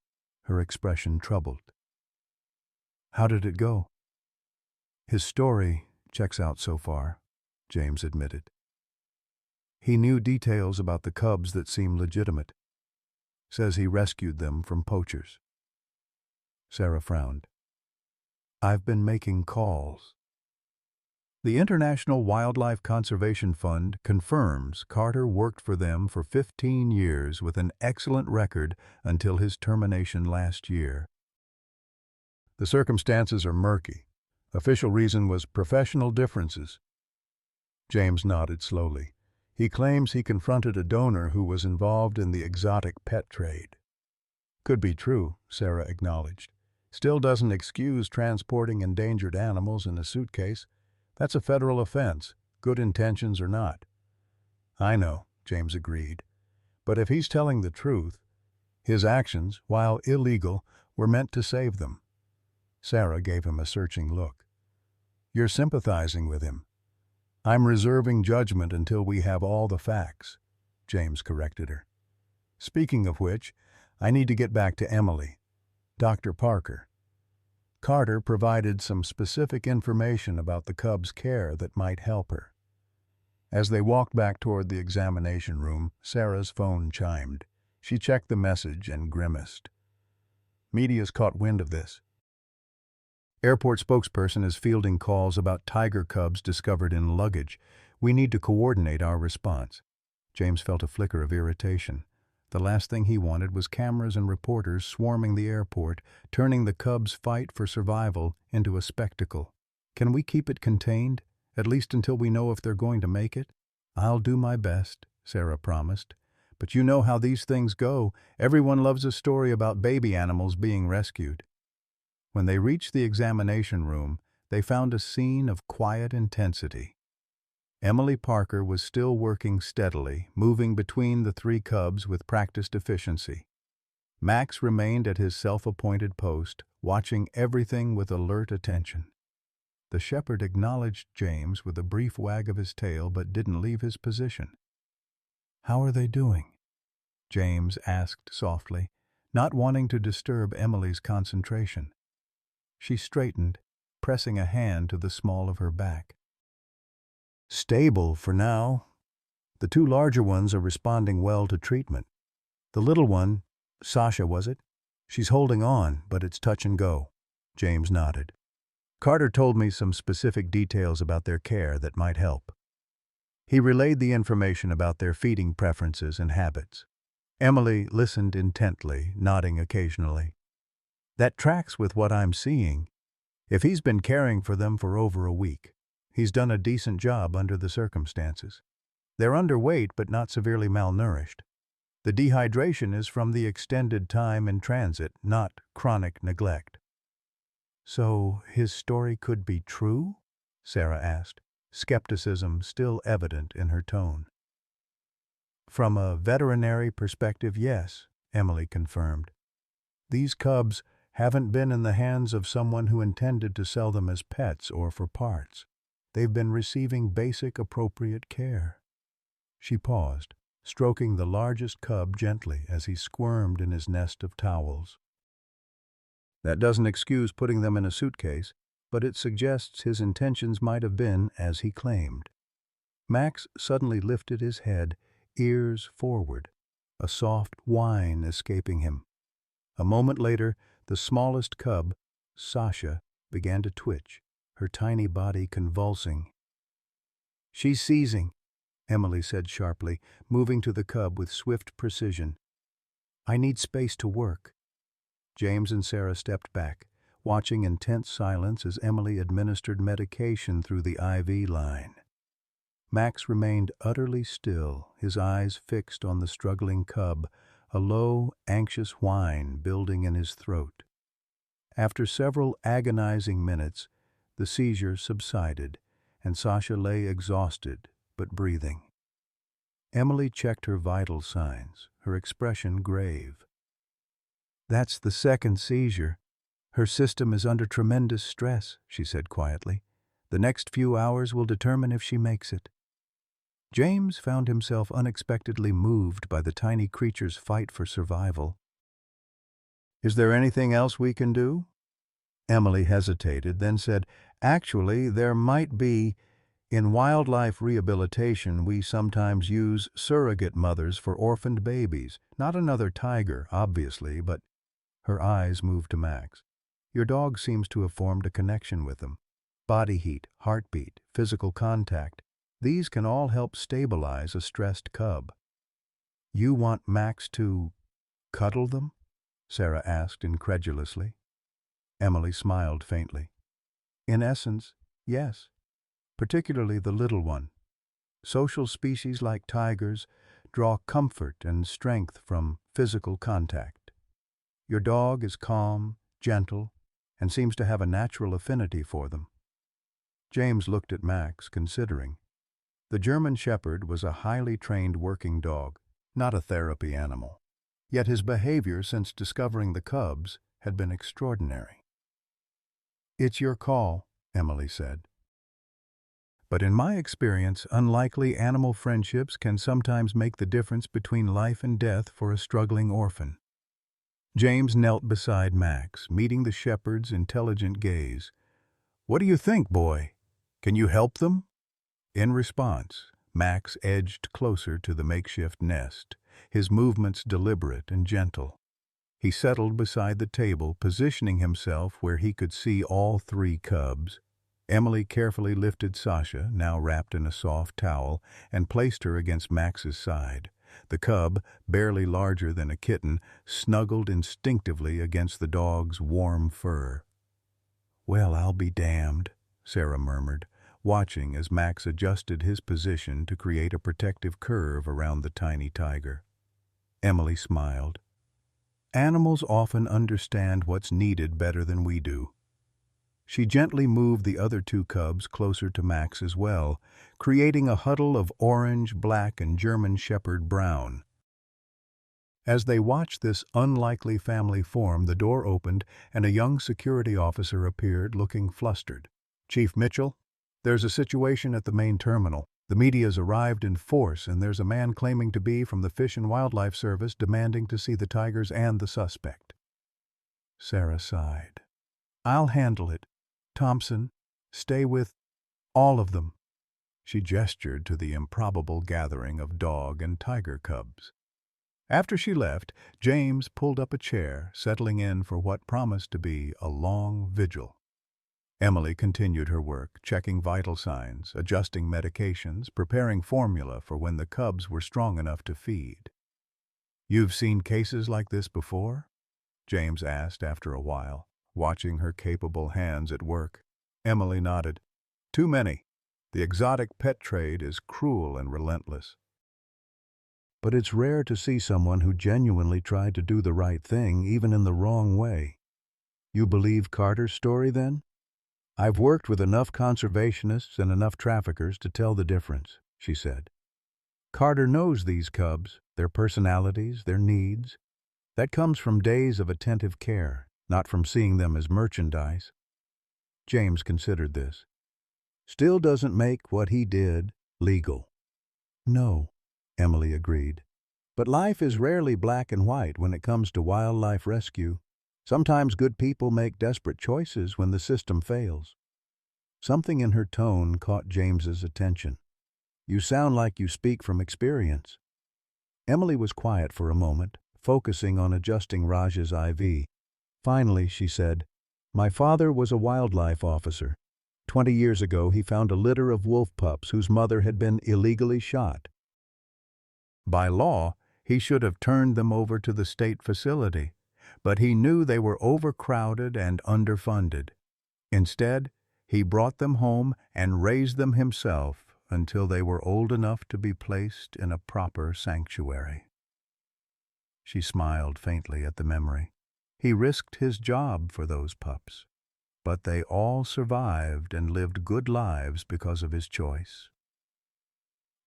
Speaker 1: her expression troubled. How did it go? His story checks out so far, James admitted. He knew details about the cubs that seem legitimate. Says he rescued them from poachers. Sarah frowned. I've been making calls. The International Wildlife Conservation Fund confirms Carter worked for them for 15 years with an excellent record until his termination last year. The circumstances are murky. Official reason was professional differences. James nodded slowly. He claims he confronted a donor who was involved in the exotic pet trade. Could be true, Sarah acknowledged. Still doesn't excuse transporting endangered animals in a suitcase. That's a federal offense, good intentions or not. I know, James agreed. But if he's telling the truth, his actions, while illegal, were meant to save them. Sarah gave him a searching look. You're sympathizing with him. I'm reserving judgment until we have all the facts, James corrected her. Speaking of which, I need to get back to Emily. Dr. Parker. Carter provided some specific information about the cub's care that might help her. As they walked back toward the examination room, Sarah's phone chimed. She checked the message and grimaced. Media's caught wind of this. Airport spokesperson is fielding calls about tiger cubs discovered in luggage. We need to coordinate our response. James felt a flicker of irritation. The last thing he wanted was cameras and reporters swarming the airport, turning the cubs' fight for survival into a spectacle. Can we keep it contained, at least until we know if they're going to make it? I'll do my best, Sarah promised. But you know how these things go. Everyone loves a story about baby animals being rescued. When they reached the examination room, they found a scene of quiet intensity. Emily Parker was still working steadily, moving between the three cubs with practiced efficiency. Max remained at his self-appointed post, watching everything with alert attention. The shepherd acknowledged James with a brief wag of his tail but didn't leave his position. How are they doing? James asked softly, not wanting to disturb Emily's concentration. She straightened, pressing a hand to the small of her back. Stable for now. The two larger ones are responding well to treatment. The little one, Sasha was it? She's holding on, but it's touch and go. James nodded. Carter told me some specific details about their care that might help. He relayed the information about their feeding preferences and habits. Emily listened intently, nodding occasionally. That tracks with what I'm seeing. If he's been caring for them for over a week, he's done a decent job under the circumstances. They're underweight but not severely malnourished. The dehydration is from the extended time in transit, not chronic neglect. So his story could be true? Sarah asked, skepticism still evident in her tone. From a veterinary perspective, yes, Emily confirmed. These cubs haven't been in the hands of someone who intended to sell them as pets or for parts. They've been receiving basic, appropriate care. She paused, stroking the largest cub gently as he squirmed in his nest of towels. That doesn't excuse putting them in a suitcase, but it suggests his intentions might have been as he claimed. Max suddenly lifted his head, ears forward, a soft whine escaping him. A moment later, the smallest cub, Sasha, began to twitch, her tiny body convulsing. "She's seizing," Emily said sharply, moving to the cub with swift precision. "I need space to work." James and Sarah stepped back, watching in tense silence as Emily administered medication through the IV line. Max remained utterly still, his eyes fixed on the struggling cub, a low, anxious whine building in his throat. After several agonizing minutes, the seizure subsided, and Sasha lay exhausted but breathing. Emily checked her vital signs, her expression grave. "That's the second seizure. Her system is under tremendous stress," she said quietly. "The next few hours will determine if she makes it." James found himself unexpectedly moved by the tiny creature's fight for survival. "Is there anything else we can do?" Emily hesitated, then said, "Actually, there might be. In wildlife rehabilitation, we sometimes use surrogate mothers for orphaned babies. Not another tiger, obviously, but—" Her eyes moved to Max. "Your dog seems to have formed a connection with them. Body heat, heartbeat, physical contact. These can all help stabilize a stressed cub." "You want Max to cuddle them?" Sarah asked incredulously. Emily smiled faintly. "In essence, yes. Particularly the little one. Social species like tigers draw comfort and strength from physical contact. Your dog is calm, gentle, and seems to have a natural affinity for them." James looked at Max, considering. The German Shepherd was a highly trained working dog, not a therapy animal. Yet his behavior since discovering the cubs had been extraordinary. "It's your call," Emily said. "But in my experience, unlikely animal friendships can sometimes make the difference between life and death for a struggling orphan." James knelt beside Max, meeting the shepherd's intelligent gaze. "What do you think, boy? Can you help them?" In response, Max edged closer to the makeshift nest, his movements deliberate and gentle. He settled beside the table, positioning himself where he could see all three cubs. Emily carefully lifted Sasha, now wrapped in a soft towel, and placed her against Max's side. The cub, barely larger than a kitten, snuggled instinctively against the dog's warm fur. "Well, I'll be damned," Sarah murmured, watching as Max adjusted his position to create a protective curve around the tiny tiger. Emily smiled. "Animals often understand what's needed better than we do." She gently moved the other two cubs closer to Max as well, creating a huddle of orange, black, and German Shepherd brown. As they watched this unlikely family form, the door opened and a young security officer appeared, looking flustered. "Chief Mitchell, there's a situation at the main terminal. The media's arrived in force, and there's a man claiming to be from the Fish and Wildlife Service demanding to see the tigers and the suspect." Sarah sighed. "I'll handle it. Thompson, stay with all of them." She gestured to the improbable gathering of dog and tiger cubs. After she left, James pulled up a chair, settling in for what promised to be a long vigil. Emily continued her work, checking vital signs, adjusting medications, preparing formula for when the cubs were strong enough to feed. "You've seen cases like this before?" James asked after a while, watching her capable hands at work. Emily nodded. "Too many. The exotic pet trade is cruel and relentless." "But it's rare to see someone who genuinely tried to do the right thing, even in the wrong way. You believe Carter's story, then?" "I've worked with enough conservationists and enough traffickers to tell the difference," she said. Carter knows these cubs, their personalities, their needs. That comes from days of attentive care, not from seeing them as merchandise. James considered this. Still doesn't make what he did legal. No, Emily agreed. But life is rarely black and white when it comes to wildlife rescue. Sometimes good people make desperate choices when the system fails. Something in her tone caught James's attention. You sound like you speak from experience. Emily was quiet for a moment, focusing on adjusting Raj's IV. Finally, she said, My father was a wildlife officer. 20 years ago, he found a litter of wolf pups whose mother had been illegally shot. By law, he should have turned them over to the state facility, but he knew they were overcrowded and underfunded. Instead, he brought them home and raised them himself until they were old enough to be placed in a proper sanctuary. She smiled faintly at the memory. He risked his job for those pups, but they all survived and lived good lives because of his choice.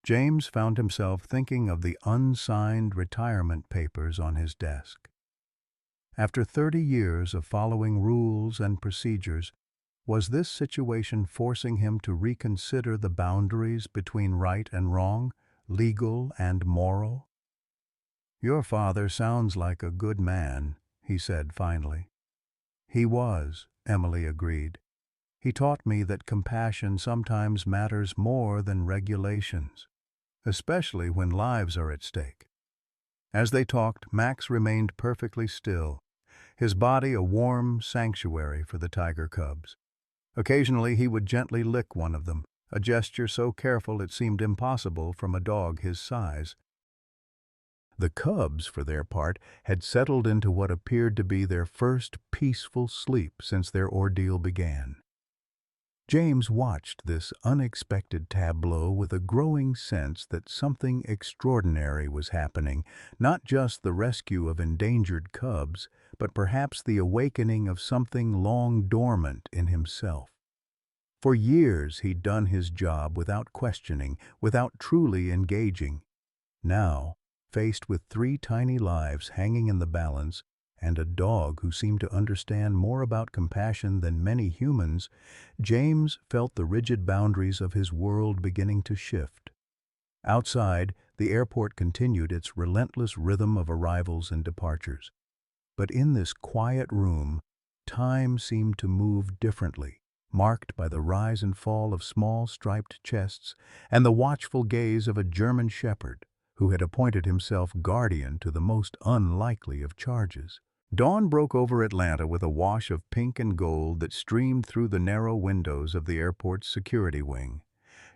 Speaker 1: James found himself thinking of the unsigned retirement papers on his desk. After 30 years of following rules and procedures, was this situation forcing him to reconsider the boundaries between right and wrong, legal and moral? Your father sounds like a good man, he said finally. He was, Emily agreed. He taught me that compassion sometimes matters more than regulations, especially when lives are at stake. As they talked, Max remained perfectly still, his body a warm sanctuary for the tiger cubs. Occasionally he would gently lick one of them, a gesture so careful it seemed impossible from a dog his size. The cubs, for their part, had settled into what appeared to be their first peaceful sleep since their ordeal began. James watched this unexpected tableau with a growing sense that something extraordinary was happening, not just the rescue of endangered cubs, but perhaps the awakening of something long dormant in himself. For years he'd done his job without questioning, without truly engaging. Now, faced with 3 tiny lives hanging in the balance, and a dog who seemed to understand more about compassion than many humans, James felt the rigid boundaries of his world beginning to shift. Outside, the airport continued its relentless rhythm of arrivals and departures. But in this quiet room, time seemed to move differently, marked by the rise and fall of small striped chests and the watchful gaze of a German shepherd who had appointed himself guardian to the most unlikely of charges. Dawn broke over Atlanta with a wash of pink and gold that streamed through the narrow windows of the airport's security wing.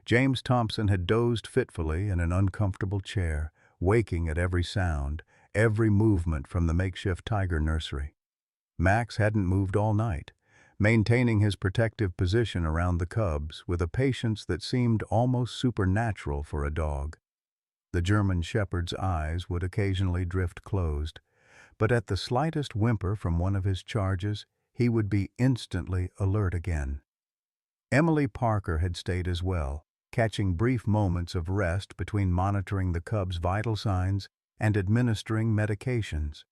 Speaker 1: James Thompson had dozed fitfully in an uncomfortable chair, waking at every sound, every movement from the makeshift tiger nursery. Max hadn't moved all night, maintaining his protective position around the cubs with a patience that seemed almost supernatural for a dog. The German shepherd's eyes would occasionally drift closed, but at the slightest whimper from one of his charges, he would be instantly alert again. Emily Parker had stayed as well, catching brief moments of rest between monitoring the cubs' vital signs and administering medications.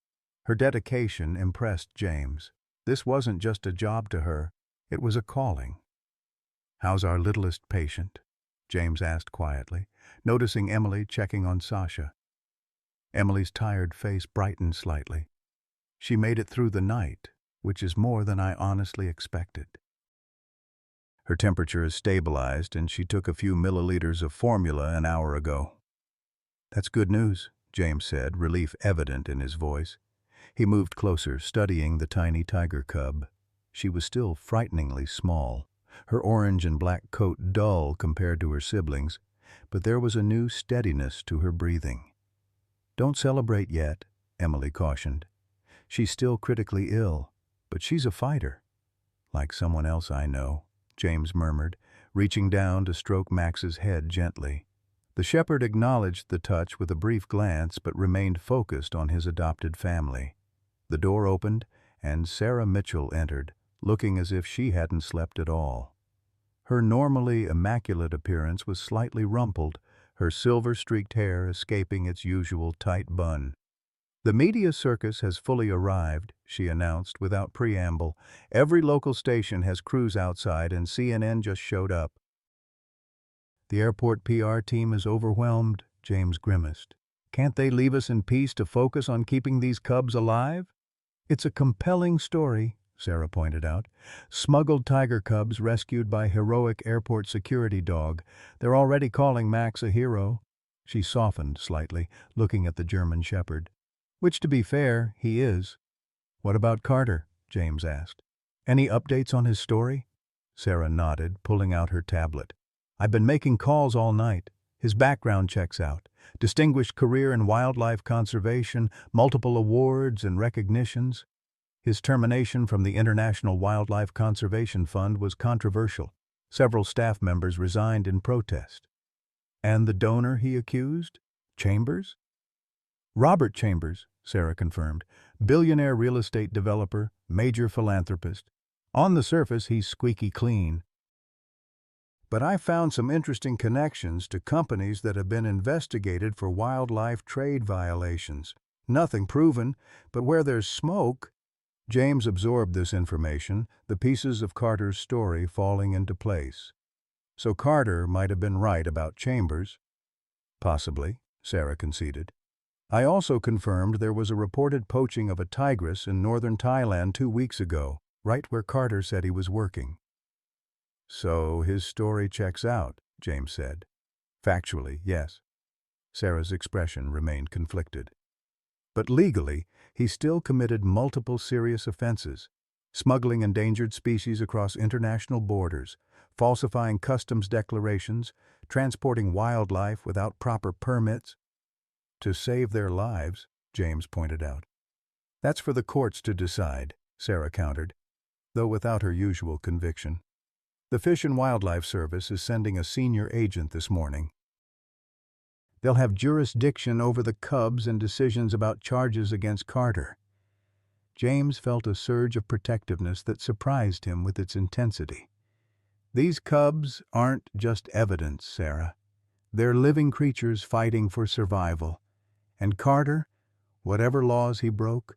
Speaker 1: Her dedication impressed James. This wasn't just a job to her, it was a calling. "How's our littlest patient?" James asked quietly, noticing Emily checking on Sasha. Emily's tired face brightened slightly. "She made it through the night, which is more than I honestly expected. Her temperature is stabilized and she took a few milliliters of formula an hour ago." "That's good news," James said, relief evident in his voice. He moved closer, studying the tiny tiger cub. She was still frighteningly small, her orange and black coat dull compared to her siblings, but there was a new steadiness to her breathing. "Don't celebrate yet," Emily cautioned. "She's still critically ill, but she's a fighter." "Like someone else I know," James murmured, reaching down to stroke Max's head gently. The shepherd acknowledged the touch with a brief glance but remained focused on his adopted family. The door opened, and Sarah Mitchell entered, looking as if she hadn't slept at all. Her normally immaculate appearance was slightly rumpled, her silver-streaked hair escaping its usual tight bun. "The media circus has fully arrived," she announced without preamble. "Every local station has crews outside and CNN just showed up." "The airport PR team is overwhelmed," James grimaced. "Can't they leave us in peace to focus on keeping these cubs alive?" "It's a compelling story," Sarah pointed out. "Smuggled tiger cubs rescued by heroic airport security dog. They're already calling Max a hero." She softened slightly, looking at the German shepherd. "Which, to be fair, he is." "What about Carter?" James asked. "Any updates on his story?" Sarah nodded, pulling out her tablet. "I've been making calls all night. His background checks out. Distinguished career in wildlife conservation, multiple awards and recognitions. His termination from the International Wildlife Conservation Fund was controversial. Several staff members resigned in protest." "And the donor he accused? Chambers?" "Robert Chambers," Sarah confirmed. "Billionaire real estate developer, major philanthropist. On the surface, he's squeaky clean. But I found some interesting connections to companies that have been investigated for wildlife trade violations. Nothing proven, but where there's smoke—" James absorbed this information, the pieces of Carter's story falling into place. "So Carter might have been right about Chambers." "Possibly," Sarah conceded. "I also confirmed there was a reported poaching of a tigress in northern Thailand 2 weeks ago, right where Carter said he was working." "So his story checks out," James said. "Factually, yes." Sarah's expression remained conflicted. "But legally, he still committed multiple serious offenses: smuggling endangered species across international borders, falsifying customs declarations, transporting wildlife without proper permits." "To save their lives," James pointed out. "That's for the courts to decide," Sarah countered, though without her usual conviction. "The Fish and Wildlife Service is sending a senior agent this morning. They'll have jurisdiction over the cubs and decisions about charges against Carter." James felt a surge of protectiveness that surprised him with its intensity. "These cubs aren't just evidence, Sarah. They're living creatures fighting for survival. And Carter, whatever laws he broke,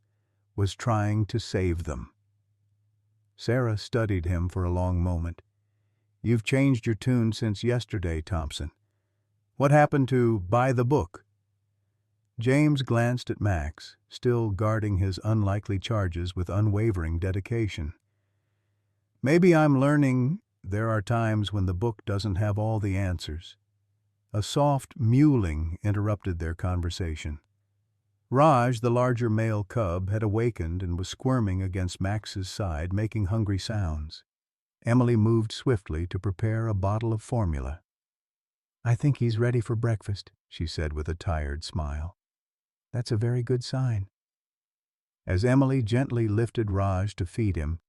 Speaker 1: was trying to save them." Sarah studied him for a long moment. "You've changed your tune since yesterday, Thompson. What happened to buy the book?" James glanced at Max, still guarding his unlikely charges with unwavering dedication. "Maybe I'm learning there are times when the book doesn't have all the answers." A soft mewling interrupted their conversation. Raj, the larger male cub, had awakened and was squirming against Max's side, making hungry sounds. Emily moved swiftly to prepare a bottle of formula. "I think he's ready for breakfast," she said with a tired smile. "That's a very good sign." As Emily gently lifted Raj to feed him,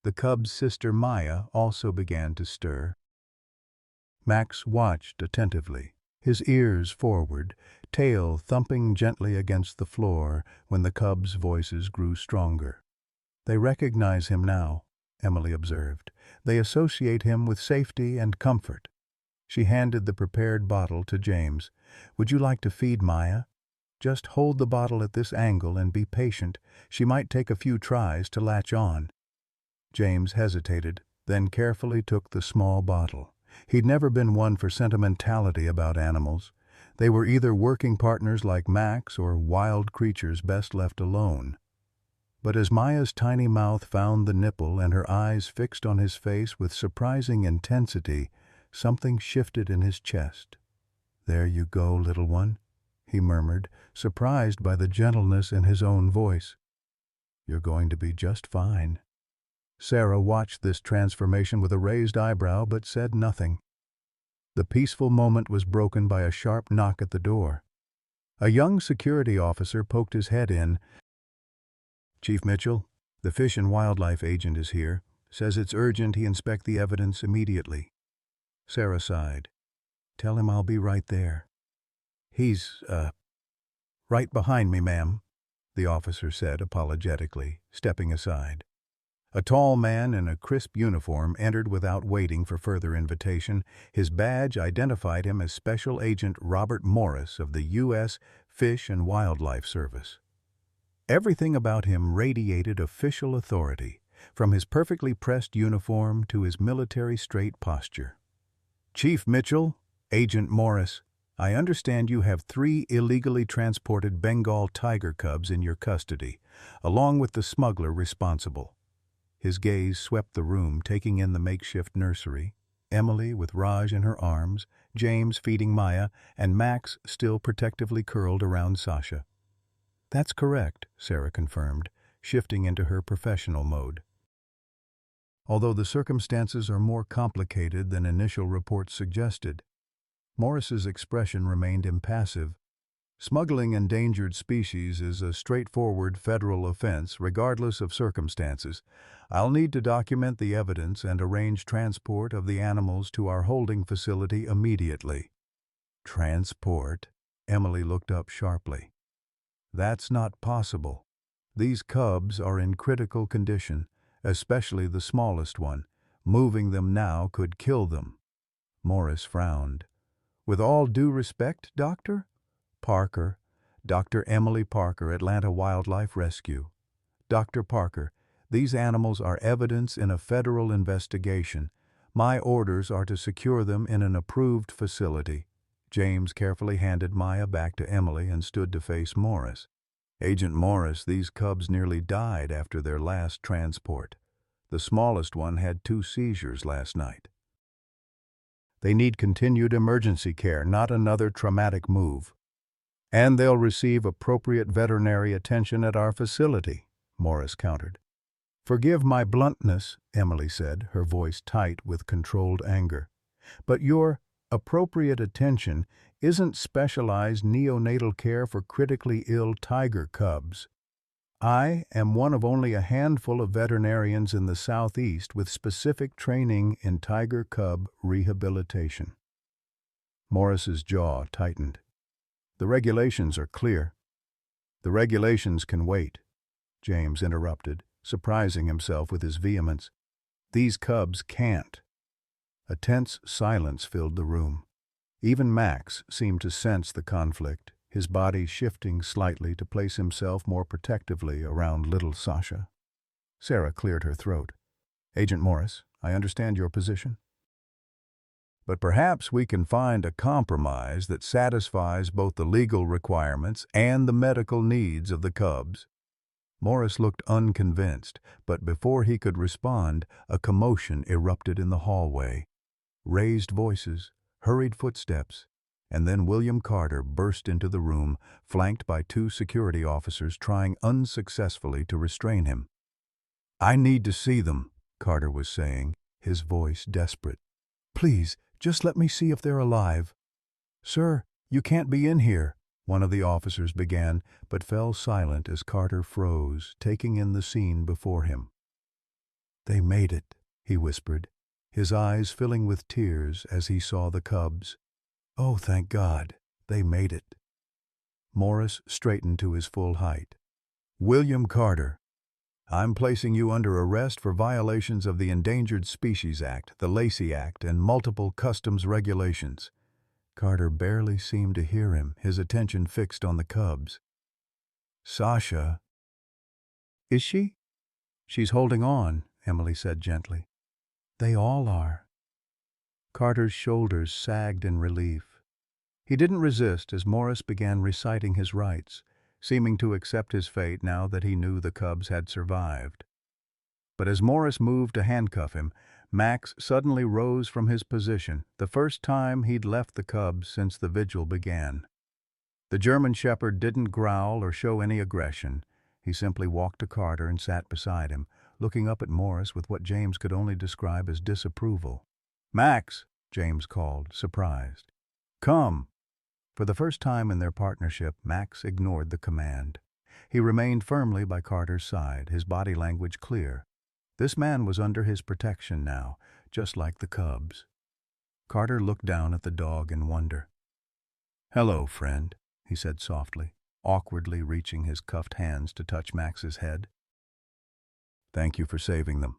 Speaker 1: the cub's sister Maya also began to stir. Max watched attentively, his ears forward, tail thumping gently against the floor when the cubs' voices grew stronger. "They recognize him now," Emily observed. "They associate him with safety and comfort." She handed the prepared bottle to James. "Would you like to feed Maya? Just hold the bottle at this angle and be patient. She might take a few tries to latch on." James hesitated, then carefully took the small bottle. He'd never been one for sentimentality about animals. They were either working partners like Max or wild creatures best left alone. But as Maya's tiny mouth found the nipple and her eyes fixed on his face with surprising intensity, something shifted in his chest. "There you go, little one," he murmured, surprised by the gentleness in his own voice. "You're going to be just fine." Sarah watched this transformation with a raised eyebrow but said nothing. The peaceful moment was broken by a sharp knock at the door. A young security officer poked his head in. "Chief Mitchell, the Fish and Wildlife agent is here. Says it's urgent he inspect the evidence immediately." Sarah sighed. "Tell him I'll be right there." "He's, right behind me, ma'am," the officer said apologetically, stepping aside. A tall man in a crisp uniform entered without waiting for further invitation. His badge identified him as Special Agent Robert Morris of the U.S. Fish and Wildlife Service. Everything about him radiated official authority, from his perfectly pressed uniform to his military straight posture. "Chief Mitchell, Agent Morris, I understand you have 3 illegally transported Bengal tiger cubs in your custody, along with the smuggler responsible." His gaze swept the room, taking in the makeshift nursery, Emily with Raj in her arms, James feeding Maya, and Max still protectively curled around Sasha. "That's correct," Sarah confirmed, shifting into her professional mode. Although the circumstances are more complicated than initial reports suggested, Morris's expression remained impassive. "Smuggling endangered species is a straightforward federal offense, regardless of circumstances. I'll need to document the evidence and arrange transport of the animals to our holding facility immediately." "Transport?" Emily looked up sharply. "That's not possible. These cubs are in critical condition, especially the smallest one. Moving them now could kill them." Morris frowned. "With all due respect, Doctor?" "Parker. Dr. Emily Parker, Atlanta Wildlife Rescue. Dr. Parker, these animals are evidence in a federal investigation. My orders are to secure them in an approved facility." James carefully handed Maya back to Emily and stood to face Morris. "Agent Morris, these cubs nearly died after their last transport. The smallest one had 2 seizures last night. They need continued emergency care, not another traumatic move. And they'll receive appropriate veterinary attention at our facility," Morris countered. "Forgive my bluntness," Emily said, her voice tight with controlled anger. "But your appropriate attention isn't specialized neonatal care for critically ill tiger cubs. I am one of only a handful of veterinarians in the Southeast with specific training in tiger cub rehabilitation." Morris's jaw tightened. "The regulations are clear." "The regulations can wait," James interrupted, surprising himself with his vehemence. "These cubs can't." A tense silence filled the room. Even Max seemed to sense the conflict, his body shifting slightly to place himself more protectively around little Sasha. Sarah cleared her throat. "Agent Morris, I understand your position. But perhaps we can find a compromise that satisfies both the legal requirements and the medical needs of the cubs." Morris looked unconvinced, but before he could respond, a commotion erupted in the hallway. Raised voices, hurried footsteps, and then William Carter burst into the room, flanked by 2 security officers trying unsuccessfully to restrain him. "I need to see them," Carter was saying, his voice desperate. "Please, just let me see if they're alive." "Sir, you can't be in here," one of the officers began, but fell silent as Carter froze, taking in the scene before him. "They made it," he whispered, his eyes filling with tears as he saw the cubs. "Oh, thank God, they made it." Morris straightened to his full height. "William Carter, I'm placing you under arrest for violations of the Endangered Species Act, the Lacey Act, and multiple customs regulations." Carter barely seemed to hear him, his attention fixed on the cubs. "Sasha." "Is she?" "She's holding on," Emily said gently. "They all are." Carter's shoulders sagged in relief. He didn't resist as Morris began reciting his rights, seeming to accept his fate now that he knew the cubs had survived. But as Morris moved to handcuff him, Max suddenly rose from his position, the first time he'd left the cubs since the vigil began. The German shepherd didn't growl or show any aggression. He simply walked to Carter and sat beside him, looking up at Morris with what James could only describe as disapproval. "Max," James called, surprised. "Come." For the first time in their partnership, Max ignored the command. He remained firmly by Carter's side, his body language clear. This man was under his protection now, just like the cubs. Carter looked down at the dog in wonder. "Hello, friend," he said softly, awkwardly reaching his cuffed hands to touch Max's head. Thank you for saving them."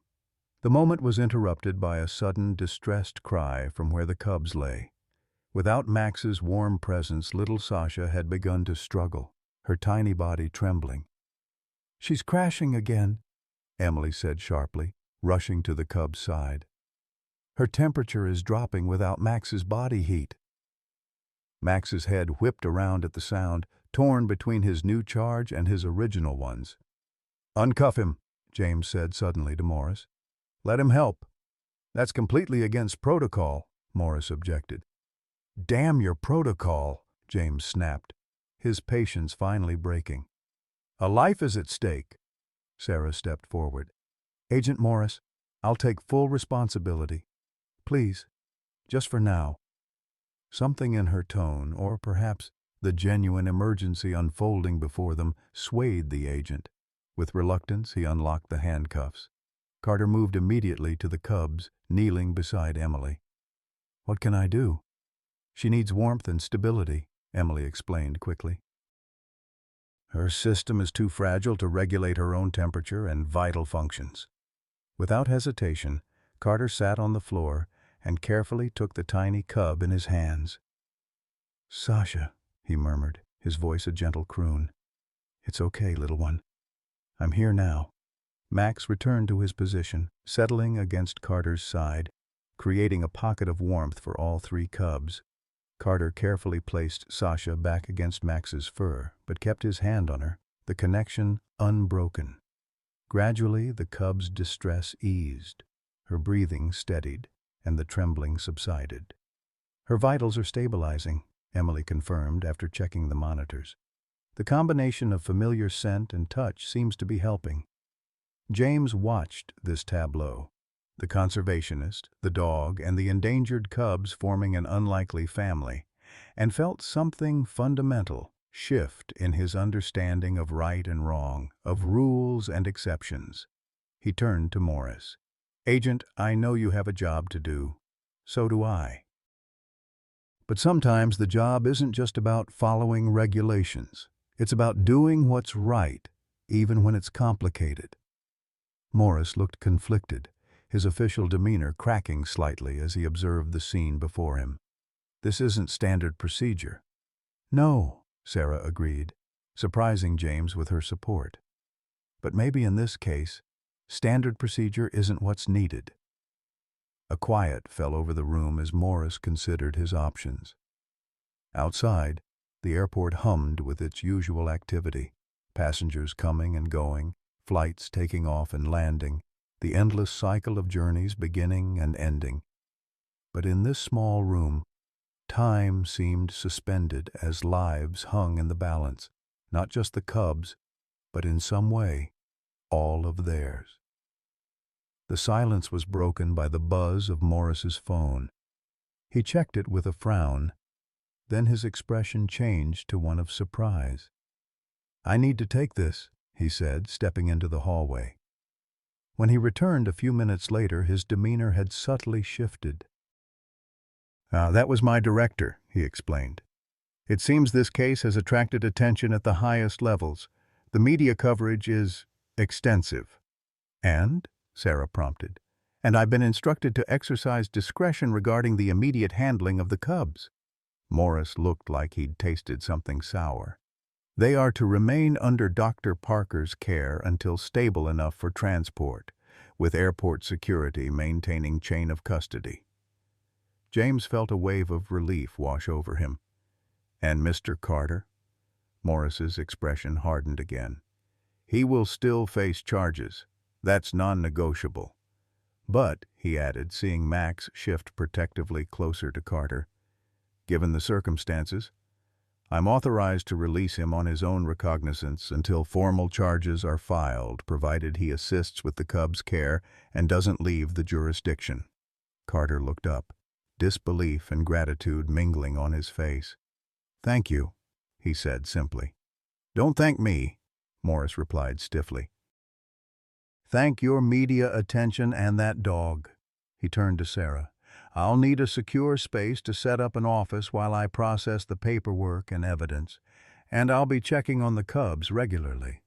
Speaker 1: The moment was interrupted by a sudden, distressed cry from where the cubs lay. Without Max's warm presence, little Sasha had begun to struggle, her tiny body trembling. "She's crashing again," Emily said sharply, rushing to the cub's side. "Her temperature is dropping without Max's body heat." Max's head whipped around at the sound, torn between his new charge and his original ones. "Uncuff him," James said suddenly to Morris. "Let him help." "That's completely against protocol," Morris objected. "Damn your protocol," James snapped, his patience finally breaking. "A life is at stake." Sarah stepped forward. "Agent Morris, I'll take full responsibility. Please, just for now." Something in her tone, or perhaps the genuine emergency unfolding before them, swayed the agent. With reluctance, he unlocked the handcuffs. Carter moved immediately to the cubs, kneeling beside Emily. "What can I do?" "She needs warmth and stability," Emily explained quickly. "Her system is too fragile to regulate her own temperature and vital functions." Without hesitation, Carter sat on the floor and carefully took the tiny cub in his hands. "Sasha," he murmured, his voice a gentle croon. "It's okay, little one. I'm here now." Max returned to his position, settling against Carter's side, creating a pocket of warmth for all three cubs. Carter carefully placed Sasha back against Max's fur, but kept his hand on her, the connection unbroken. Gradually, the cub's distress eased. Her breathing steadied, and the trembling subsided. "Her vitals are stabilizing," Emily confirmed after checking the monitors. "The combination of familiar scent and touch seems to be helping." James watched this tableau. The conservationist, the dog, and the endangered cubs forming an unlikely family, and felt something fundamental shift in his understanding of right and wrong, of rules and exceptions. He turned to Morris. "Agent, I know you have a job to do. So do I. But sometimes the job isn't just about following regulations. It's about doing what's right, even when it's complicated." Morris looked conflicted, his official demeanor cracking slightly as he observed the scene before him. "This isn't standard procedure." "No," Sarah agreed, surprising James with her support. "But maybe in this case, standard procedure isn't what's needed." A quiet fell over the room as Morris considered his options. Outside, the airport hummed with its usual activity, passengers coming and going, flights taking off and landing, the endless cycle of journeys beginning and ending. But in this small room, time seemed suspended as lives hung in the balance, not just the cubs, but in some way, all of theirs. The silence was broken by the buzz of Morris's phone. He checked it with a frown, then his expression changed to one of surprise. "I need to take this," he said, stepping into the hallway. When he returned a few minutes later, his demeanor had subtly shifted. That was my director," he explained. "It seems this case has attracted attention at the highest levels. The media coverage is extensive." "And?" Sarah prompted. "And I've been instructed to exercise discretion regarding the immediate handling of the cubs." Morris looked like he'd tasted something sour. "They are to remain under Dr. Parker's care until stable enough for transport, with airport security maintaining chain of custody." James felt a wave of relief wash over him. "And Mr. Carter?" Morris's expression hardened again. "He will still face charges. That's non-negotiable. But," he added, seeing Max shift protectively closer to Carter, "given the circumstances, I'm authorized to release him on his own recognizance until formal charges are filed, provided he assists with the cub's care and doesn't leave the jurisdiction." Carter looked up, disbelief and gratitude mingling on his face. "Thank you," he said simply. "Don't thank me," Morris replied stiffly. "Thank your media attention and that dog." He turned to Sarah. "I'll need a secure space to set up an office while I process the paperwork and evidence, and I'll be checking on the cubs regularly."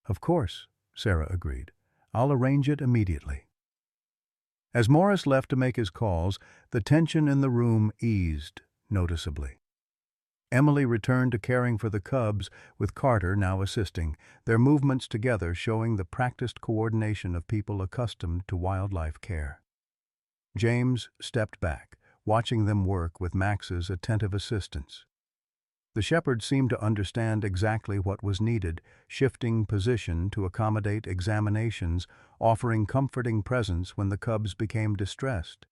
Speaker 1: "Of course," Sarah agreed. I'll arrange it immediately." As Morris left to make his calls, the tension in the room eased noticeably. Emily returned to caring for the cubs, with Carter now assisting, their movements together showing the practiced coordination of people accustomed to wildlife care. James stepped back, watching them work with Max's attentive assistance. The shepherd seemed to understand exactly what was needed, shifting position to accommodate examinations, offering comforting presence when the cubs became distressed.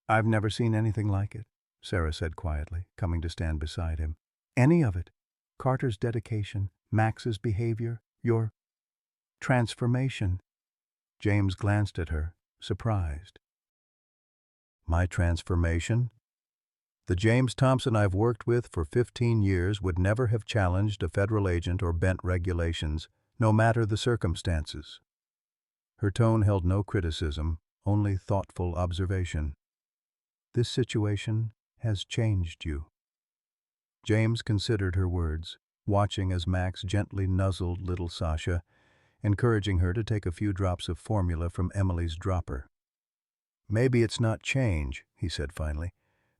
Speaker 1: "I've never seen anything like it," Sarah said quietly, coming to stand beside him. "Any of it. Carter's dedication, Max's behavior, your transformation." James glanced at her, surprised. "My transformation?" The James Thompson I've worked with for 15 years would never have challenged a federal agent or bent regulations, no matter the circumstances. Her tone held no criticism, only thoughtful observation. "This situation has changed you." James considered her words, watching as Max gently nuzzled little Sasha, encouraging her to take a few drops of formula from Emily's dropper. "Maybe it's not change," he said finally.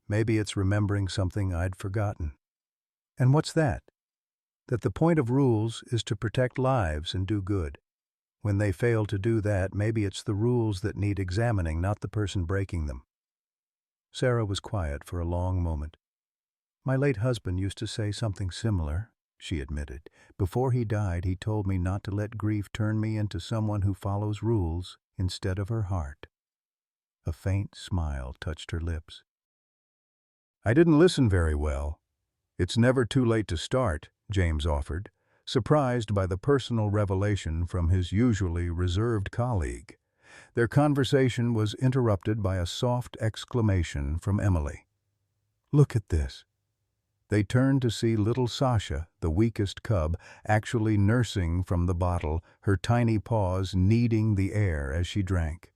Speaker 1: "Maybe it's remembering something I'd forgotten." "And what's that?" "That the point of rules is to protect lives and do good. When they fail to do that, maybe it's the rules that need examining, not the person breaking them." Sarah was quiet for a long moment. "My late husband used to say something similar," she admitted. "Before he died, he told me not to let grief turn me into someone who follows rules instead of her heart." A faint smile touched her lips. "I didn't listen very well. It's never too late to start," James offered, surprised by the personal revelation from his usually reserved colleague. Their conversation was interrupted by a soft exclamation from Emily. "Look at this." They turned to see little Sasha, the weakest cub, actually nursing from the bottle, her tiny paws kneading the air as she drank.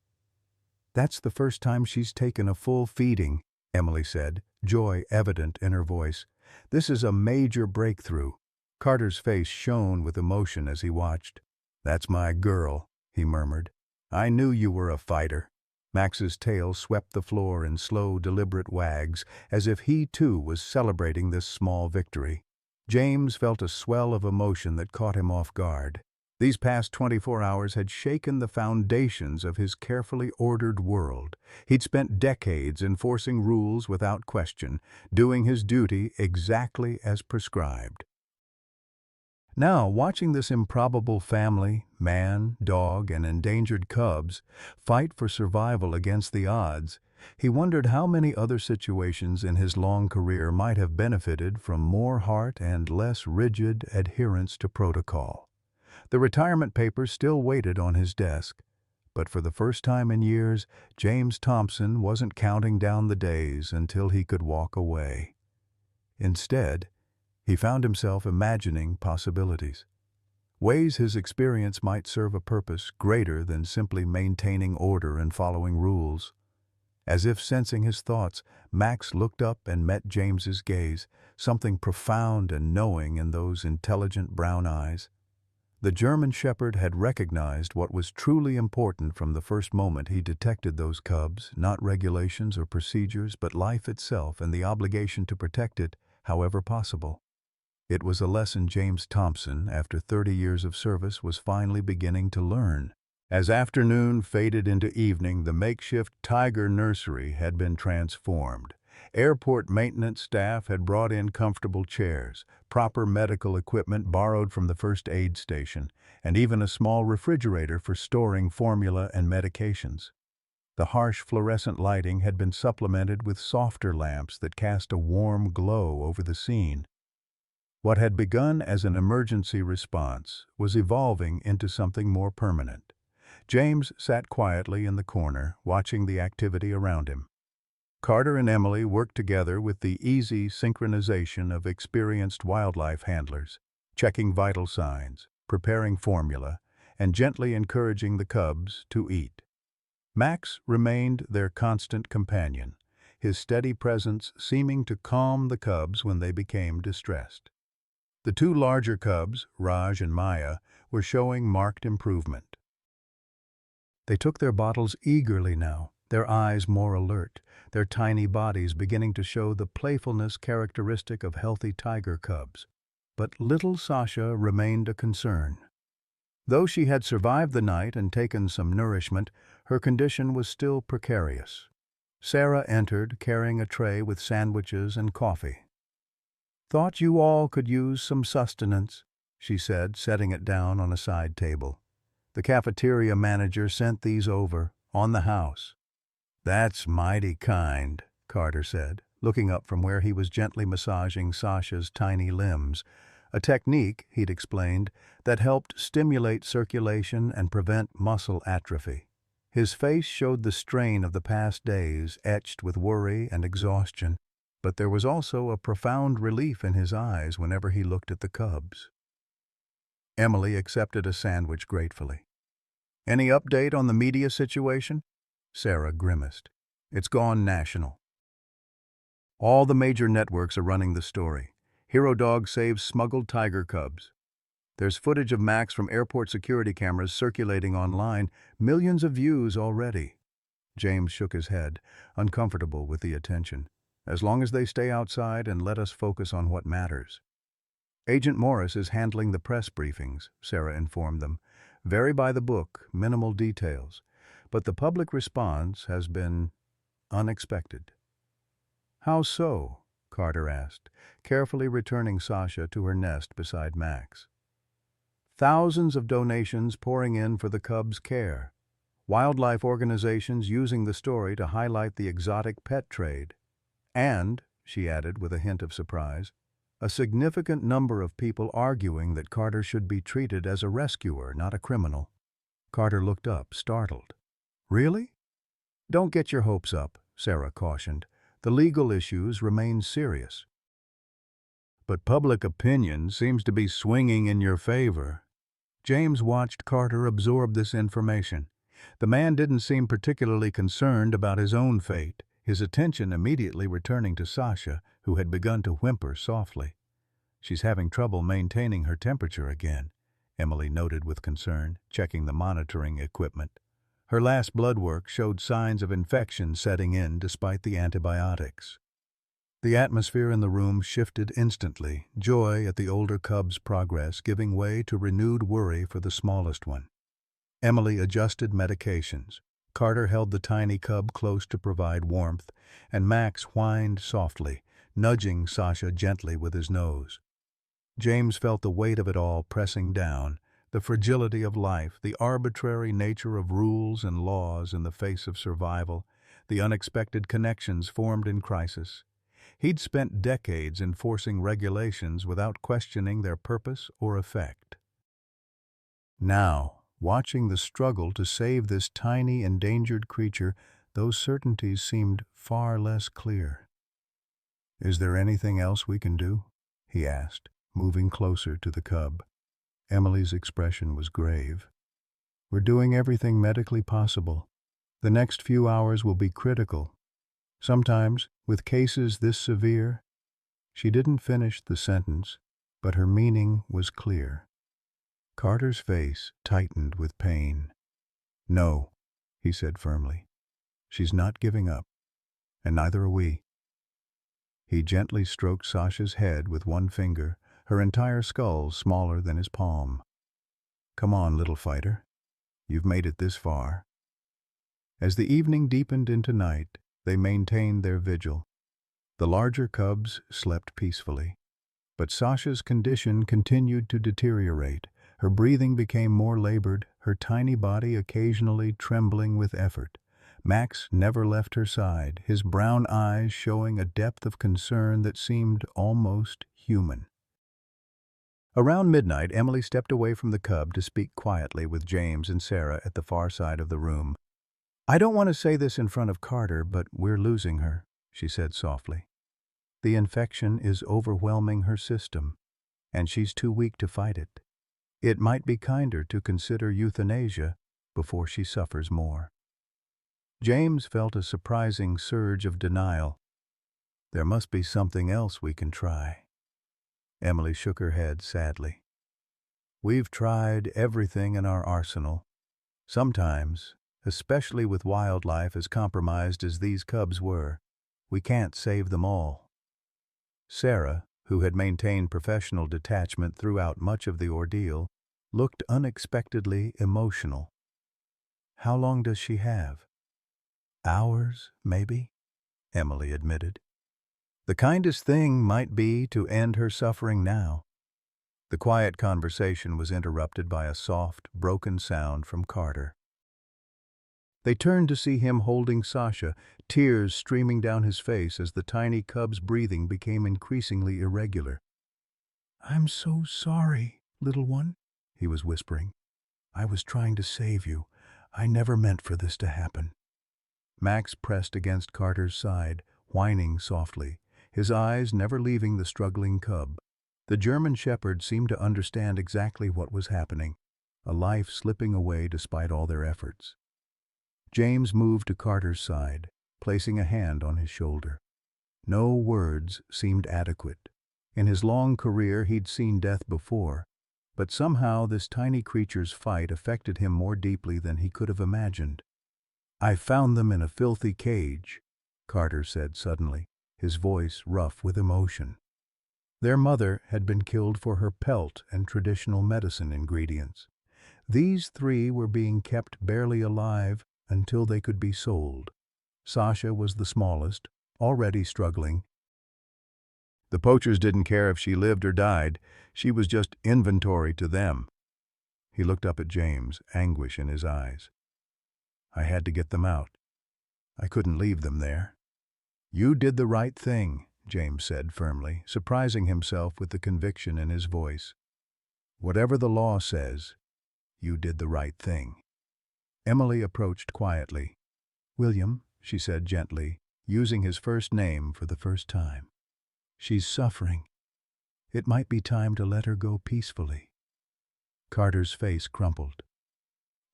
Speaker 1: "That's the first time she's taken a full feeding," Emily said, joy evident in her voice. "This is a major breakthrough." Carter's face shone with emotion as he watched. "That's my girl," he murmured. "I knew you were a fighter." Max's tail swept the floor in slow, deliberate wags, as if he too was celebrating this small victory. James felt a swell of emotion that caught him off guard. These past 24 hours had shaken the foundations of his carefully ordered world. He'd spent decades enforcing rules without question, doing his duty exactly as prescribed. Now, watching this improbable family, man, dog, and endangered cubs, fight for survival against the odds, he wondered how many other situations in his long career might have benefited from more heart and less rigid adherence to protocol. The retirement papers still waited on his desk, but for the first time in years, James Thompson wasn't counting down the days until he could walk away. Instead, he found himself imagining possibilities, ways his experience might serve a purpose greater than simply maintaining order and following rules. As if sensing his thoughts, Max looked up and met James's gaze, something profound and knowing in those intelligent brown eyes. The German shepherd had recognized what was truly important from the first moment he detected those cubs, not regulations or procedures, but life itself and the obligation to protect it, however possible. It was a lesson James Thompson, after 30 years of service, was finally beginning to learn. As afternoon faded into evening, the makeshift tiger nursery had been transformed. Airport maintenance staff had brought in comfortable chairs, proper medical equipment borrowed from the first aid station, and even a small refrigerator for storing formula and medications. The harsh fluorescent lighting had been supplemented with softer lamps that cast a warm glow over the scene. What had begun as an emergency response was evolving into something more permanent. James sat quietly in the corner, watching the activity around him. Carter and Emily worked together with the easy synchronization of experienced wildlife handlers, checking vital signs, preparing formula, and gently encouraging the cubs to eat. Max remained their constant companion, his steady presence seeming to calm the cubs when they became distressed. The two larger cubs, Raj and Maya, were showing marked improvement. They took their bottles eagerly now, their eyes more alert, their tiny bodies beginning to show the playfulness characteristic of healthy tiger cubs. But little Sasha remained a concern. Though she had survived the night and taken some nourishment, her condition was still precarious. Sarah entered, carrying a tray with sandwiches and coffee. "Thought you all could use some sustenance," she said, setting it down on a side table. "The cafeteria manager sent these over, on the house." "That's mighty kind," Carter said, looking up from where he was gently massaging Sasha's tiny limbs, a technique, he'd explained, that helped stimulate circulation and prevent muscle atrophy. His face showed the strain of the past days, etched with worry and exhaustion, but there was also a profound relief in his eyes whenever he looked at the cubs. Emily accepted a sandwich gratefully. "Any update on the media situation?" Sarah grimaced. "It's gone national. All the major networks are running the story. Hero Dog saves smuggled tiger cubs. There's footage of Max from airport security cameras circulating online, millions of views already." James shook his head, uncomfortable with the attention. "As long as they stay outside and let us focus on what matters." "Agent Morris is handling the press briefings," Sarah informed them. "Very by the book, minimal details. But the public response has been unexpected." "How so?" Carter asked, carefully returning Sasha to her nest beside Max. "Thousands of donations pouring in for the cubs' care. Wildlife organizations using the story to highlight the exotic pet trade. And," she added with a hint of surprise, "a significant number of people arguing that Carter should be treated as a rescuer, not a criminal." Carter looked up, startled. "Really?" "Don't get your hopes up," Sarah cautioned. "The legal issues remain serious." "But public opinion seems to be swinging in your favor." James watched Carter absorb this information. The man didn't seem particularly concerned about his own fate, his attention immediately returning to Sasha, who had begun to whimper softly. "She's having trouble maintaining her temperature again," Emily noted with concern, checking the monitoring equipment. Her last blood work showed signs of infection setting in despite the antibiotics. The atmosphere in the room shifted instantly, joy at the older cub's progress giving way to renewed worry for the smallest one. Emily adjusted medications. Carter held the tiny cub close to provide warmth, and Max whined softly, nudging Sasha gently with his nose. James felt the weight of it all pressing down, the fragility of life, the arbitrary nature of rules and laws in the face of survival, the unexpected connections formed in crisis. He'd spent decades enforcing regulations without questioning their purpose or effect. Now, watching the struggle to save this tiny, endangered creature, those certainties seemed far less clear. "Is there anything else we can do?" he asked, moving closer to the cub. Emily's expression was grave. "We're doing everything medically possible. The next few hours will be critical. Sometimes, with cases this severe..." She didn't finish the sentence, but her meaning was clear. Carter's face tightened with pain. "No," he said firmly. "She's not giving up, and neither are we." He gently stroked Sasha's head with one finger, her entire skull smaller than his palm. "Come on, little fighter. You've made it this far." As the evening deepened into night, they maintained their vigil. The larger cubs slept peacefully. But Sasha's condition continued to deteriorate. Her breathing became more labored, her tiny body occasionally trembling with effort. Max never left her side, his brown eyes showing a depth of concern that seemed almost human. Around midnight, Emily stepped away from the cub to speak quietly with James and Sarah at the far side of the room. "I don't want to say this in front of Carter, but we're losing her," she said softly. "The infection is overwhelming her system, and she's too weak to fight it. It might be kinder to consider euthanasia before she suffers more." James felt a surprising surge of denial. "There must be something else we can try." Emily shook her head sadly. "We've tried everything in our arsenal. Sometimes especially with wildlife as compromised as these cubs were. We can't save them all." Sarah, who had maintained professional detachment throughout much of the ordeal, looked unexpectedly emotional. "How long does she have?" "Hours, maybe," Emily admitted. "The kindest thing might be to end her suffering now." The quiet conversation was interrupted by a soft, broken sound from Carter. They turned to see him holding Sasha, tears streaming down his face as the tiny cub's breathing became increasingly irregular. "I'm so sorry, little one," he was whispering. "I was trying to save you. I never meant for this to happen." Max pressed against Carter's side, whining softly, his eyes never leaving the struggling cub. The German shepherd seemed to understand exactly what was happening, a life slipping away despite all their efforts. James moved to Carter's side, placing a hand on his shoulder. No words seemed adequate. In his long career he'd seen death before, but somehow this tiny creature's fight affected him more deeply than he could have imagined. "I found them in a filthy cage," Carter said suddenly, his voice rough with emotion. Their mother had been killed for her pelt and traditional medicine ingredients. These three were being kept barely alive until they could be sold. Sasha was the smallest, already struggling. The poachers didn't care if she lived or died. She was just inventory to them. He looked up at James, anguish in his eyes. "I had to get them out. I couldn't leave them there." "You did the right thing," James said firmly, surprising himself with the conviction in his voice. "Whatever the law says, you did the right thing." Emily approached quietly. "William," she said gently, using his first name for the first time. "She's suffering. It might be time to let her go peacefully." Carter's face crumpled.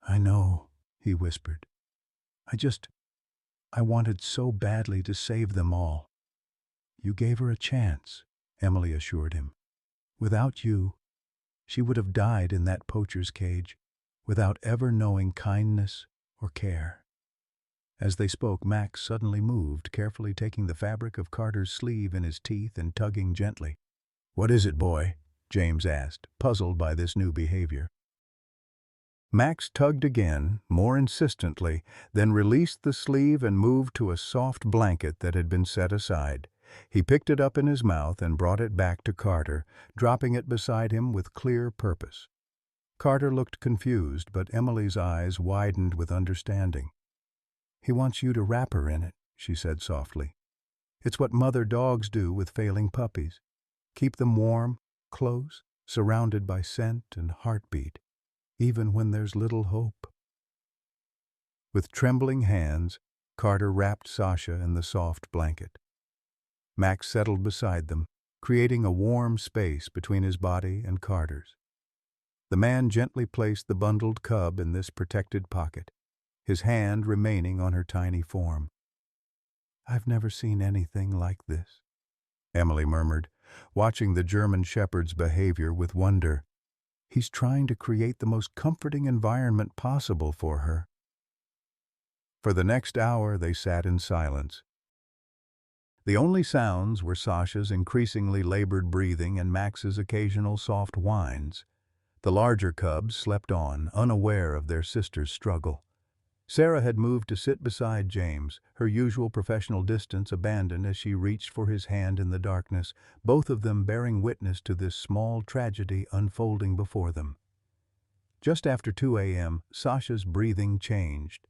Speaker 1: "I know," he whispered. I wanted so badly to save them all." "You gave her a chance," Emily assured him. "Without you, she would have died in that poacher's cage, without ever knowing kindness or care." As they spoke, Max suddenly moved, carefully taking the fabric of Carter's sleeve in his teeth and tugging gently. "What is it, boy?" James asked, puzzled by this new behavior. Max tugged again, more insistently, then released the sleeve and moved to a soft blanket that had been set aside. He picked it up in his mouth and brought it back to Carter, dropping it beside him with clear purpose. Carter looked confused, but Emily's eyes widened with understanding. "He wants you to wrap her in it," she said softly. "It's what mother dogs do with failing puppies. Keep them warm, close, surrounded by scent and heartbeat, even when there's little hope." With trembling hands, Carter wrapped Sasha in the soft blanket. Max settled beside them, creating a warm space between his body and Carter's. The man gently placed the bundled cub in this protected pocket, his hand remaining on her tiny form. "I've never seen anything like this," Emily murmured, watching the German shepherd's behavior with wonder. "He's trying to create the most comforting environment possible for her." For the next hour they sat in silence. The only sounds were Sasha's increasingly labored breathing and Max's occasional soft whines. The larger cubs slept on, unaware of their sister's struggle. Sarah had moved to sit beside James, her usual professional distance abandoned as she reached for his hand in the darkness, both of them bearing witness to this small tragedy unfolding before them. Just after 2 a.m., Sasha's breathing changed.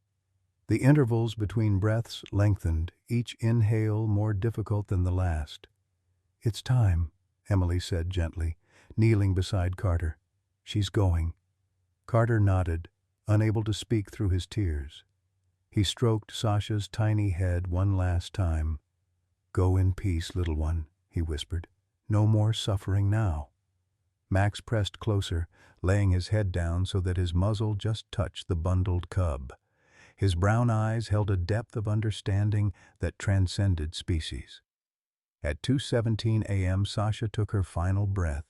Speaker 1: The intervals between breaths lengthened, each inhale more difficult than the last. "It's time," Emily said gently, kneeling beside Carter. "She's going." Carter nodded, unable to speak through his tears. He stroked Sasha's tiny head one last time. "Go in peace, little one," he whispered. "No more suffering now." Max pressed closer, laying his head down so that his muzzle just touched the bundled cub. His brown eyes held a depth of understanding that transcended species. At 2:17 a.m., Sasha took her final breath.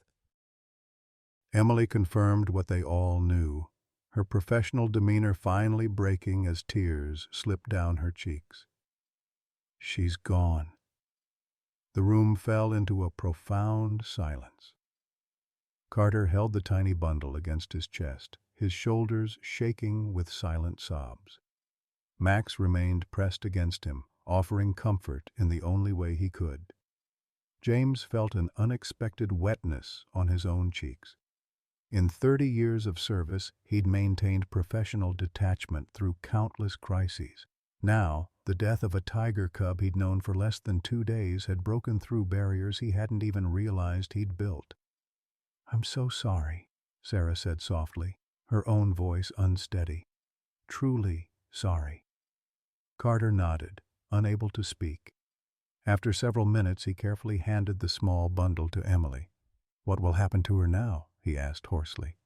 Speaker 1: Emily confirmed what they all knew. her professional demeanor finally breaking as tears slipped down her cheeks. She's gone. The room fell into a profound silence. Carter held the tiny bundle against his chest, his shoulders shaking with silent sobs. Max remained pressed against him, offering comfort in the only way he could. James felt an unexpected wetness on his own cheeks. In 30 years of service, he'd maintained professional detachment through countless crises. Now, the death of a tiger cub he'd known for less than 2 days had broken through barriers he hadn't even realized he'd built. "I'm so sorry," Sarah said softly, her own voice unsteady. "Truly sorry." Carter nodded, unable to speak. After several minutes, he carefully handed the small bundle to Emily. "What will happen to her now?" he asked hoarsely.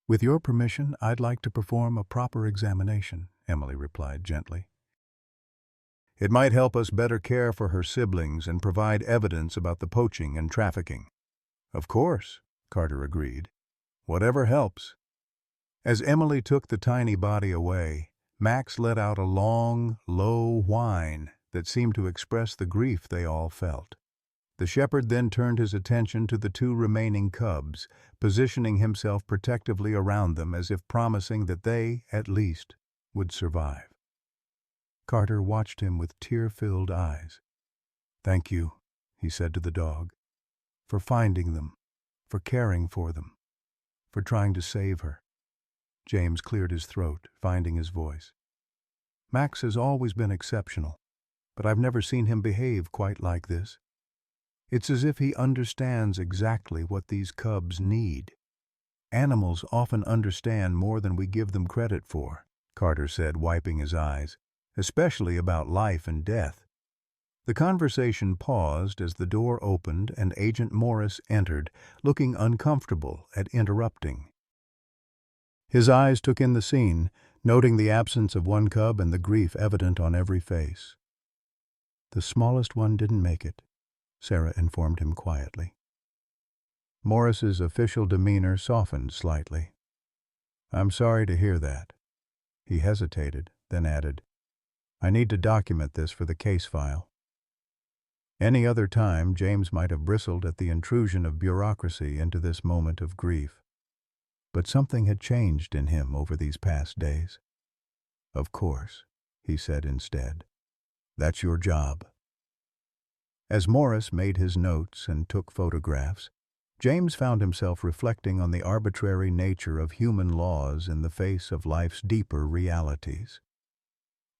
Speaker 1: "With your permission, I'd like to perform a proper examination," Emily replied gently. "It might help us better care for her siblings and provide evidence about the poaching and trafficking." "Of course," Carter agreed. "Whatever helps." As Emily took the tiny body away, Max let out a long, low whine that seemed to express the grief they all felt. The shepherd then turned his attention to the 2 remaining cubs, positioning himself protectively around them as if promising that they, at least, would survive. Carter watched him with tear-filled eyes. "Thank you," he said to the dog, "for finding them, for caring for them, for trying to save her." James cleared his throat, finding his voice. "Max has always been exceptional, but I've never seen him behave quite like this. It's as if he understands exactly what these cubs need." "Animals often understand more than we give them credit for," Carter said, wiping his eyes, "especially about life and death." The conversation paused as the door opened and Agent Morris entered, looking uncomfortable at interrupting. His eyes took in the scene, noting the absence of one cub and the grief evident on every face. "The smallest one didn't make it," Sarah informed him quietly. Morris's official demeanor softened slightly. "I'm sorry to hear that." He hesitated, then added, "I need to document this for the case file." Any other time, James might have bristled at the intrusion of bureaucracy into this moment of grief. But something had changed in him over these past days. "Of course," he said instead. "That's your job." As Morris made his notes and took photographs, James found himself reflecting on the arbitrary nature of human laws in the face of life's deeper realities.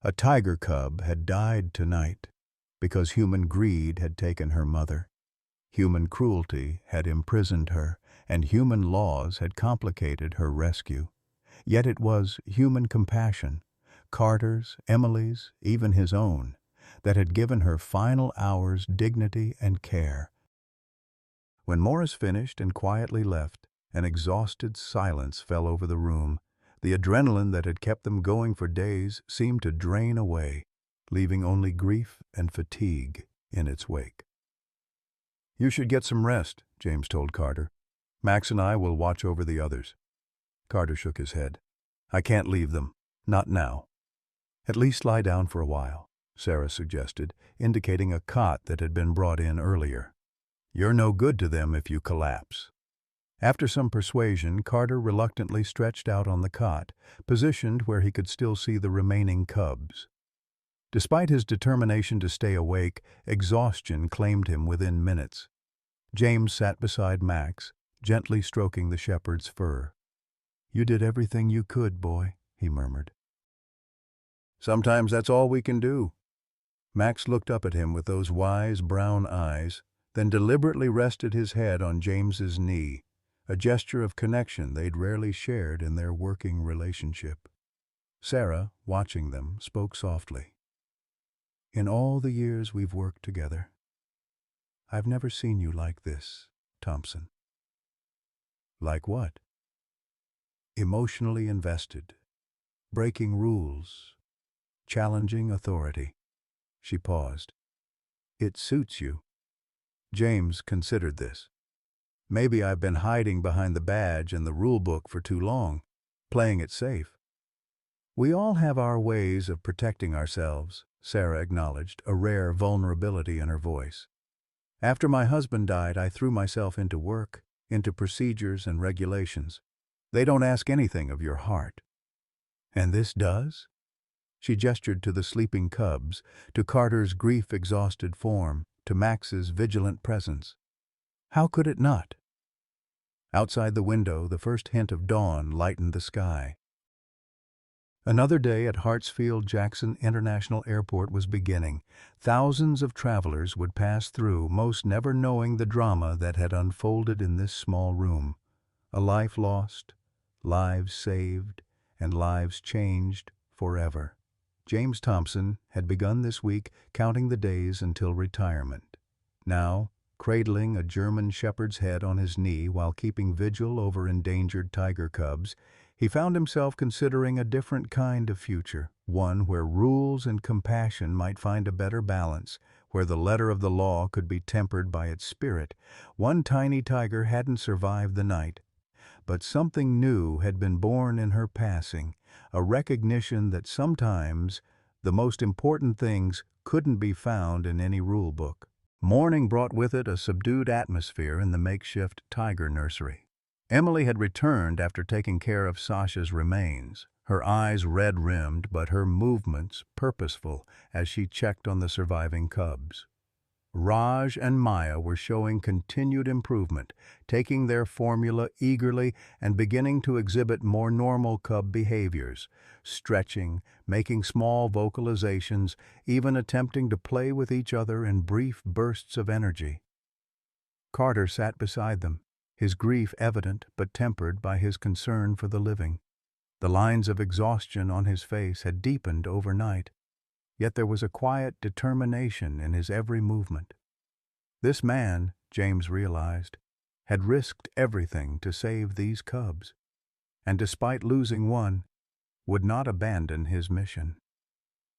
Speaker 1: A tiger cub had died tonight because human greed had taken her mother. Human cruelty had imprisoned her, and human laws had complicated her rescue. Yet it was human compassion, Carter's, Emily's, even his own, that had given her final hours dignity and care. When Morris finished and quietly left, an exhausted silence fell over the room. The adrenaline that had kept them going for days seemed to drain away, leaving only grief and fatigue in its wake. "You should get some rest," James told Carter. "Max and I will watch over the others." Carter shook his head. "I can't leave them. Not now." "At least lie down for a while," Sarah suggested, indicating a cot that had been brought in earlier. "You're no good to them if you collapse." After some persuasion, Carter reluctantly stretched out on the cot, positioned where he could still see the remaining cubs. Despite his determination to stay awake, exhaustion claimed him within minutes. James sat beside Max, gently stroking the shepherd's fur. "You did everything you could, boy," he murmured. "Sometimes that's all we can do." Max looked up at him with those wise brown eyes, then deliberately rested his head on James's knee, a gesture of connection they'd rarely shared in their working relationship. Sarah, watching them, spoke softly. "In all the years we've worked together, I've never seen you like this, Thompson." "Like what?" "Emotionally invested, breaking rules, challenging authority." She paused. "It suits you." James considered this. "Maybe I've been hiding behind the badge and the rule book for too long. playing it safe. We all have our ways of protecting ourselves, Sarah acknowledged, a rare vulnerability in her voice. After my husband died, I threw myself into work, into procedures and regulations. They don't ask anything of your heart. And this does? She gestured to the sleeping cubs, to Carter's grief-exhausted form, to Max's vigilant presence. How could it not? Outside the window, the first hint of dawn lightened the sky. Another day at Hartsfield-Jackson International Airport was beginning. Thousands of travelers would pass through, most never knowing the drama that had unfolded in this small room. A life lost, lives saved, and lives changed forever. James Thompson had begun this week counting the days until retirement. Now, cradling a German shepherd's head on his knee while keeping vigil over endangered tiger cubs, he found himself considering a different kind of future, one where rules and compassion might find a better balance, where the letter of the law could be tempered by its spirit. One tiny tiger hadn't survived the night, but something new had been born in her passing, a recognition that sometimes the most important things couldn't be found in any rule book. Morning brought with it a subdued atmosphere in the makeshift tiger nursery. Emily had returned after taking care of Sasha's remains, her eyes red-rimmed but her movements purposeful as she checked on the surviving cubs. Raj and Maya were showing continued improvement, taking their formula eagerly and beginning to exhibit more normal cub behaviors, stretching, making small vocalizations, even attempting to play with each other in brief bursts of energy. Carter sat beside them, his grief evident but tempered by his concern for the living. The lines of exhaustion on his face had deepened overnight, yet there was a quiet determination in his every movement. This man, James realized, had risked everything to save these cubs, and despite losing one, would not abandon his mission.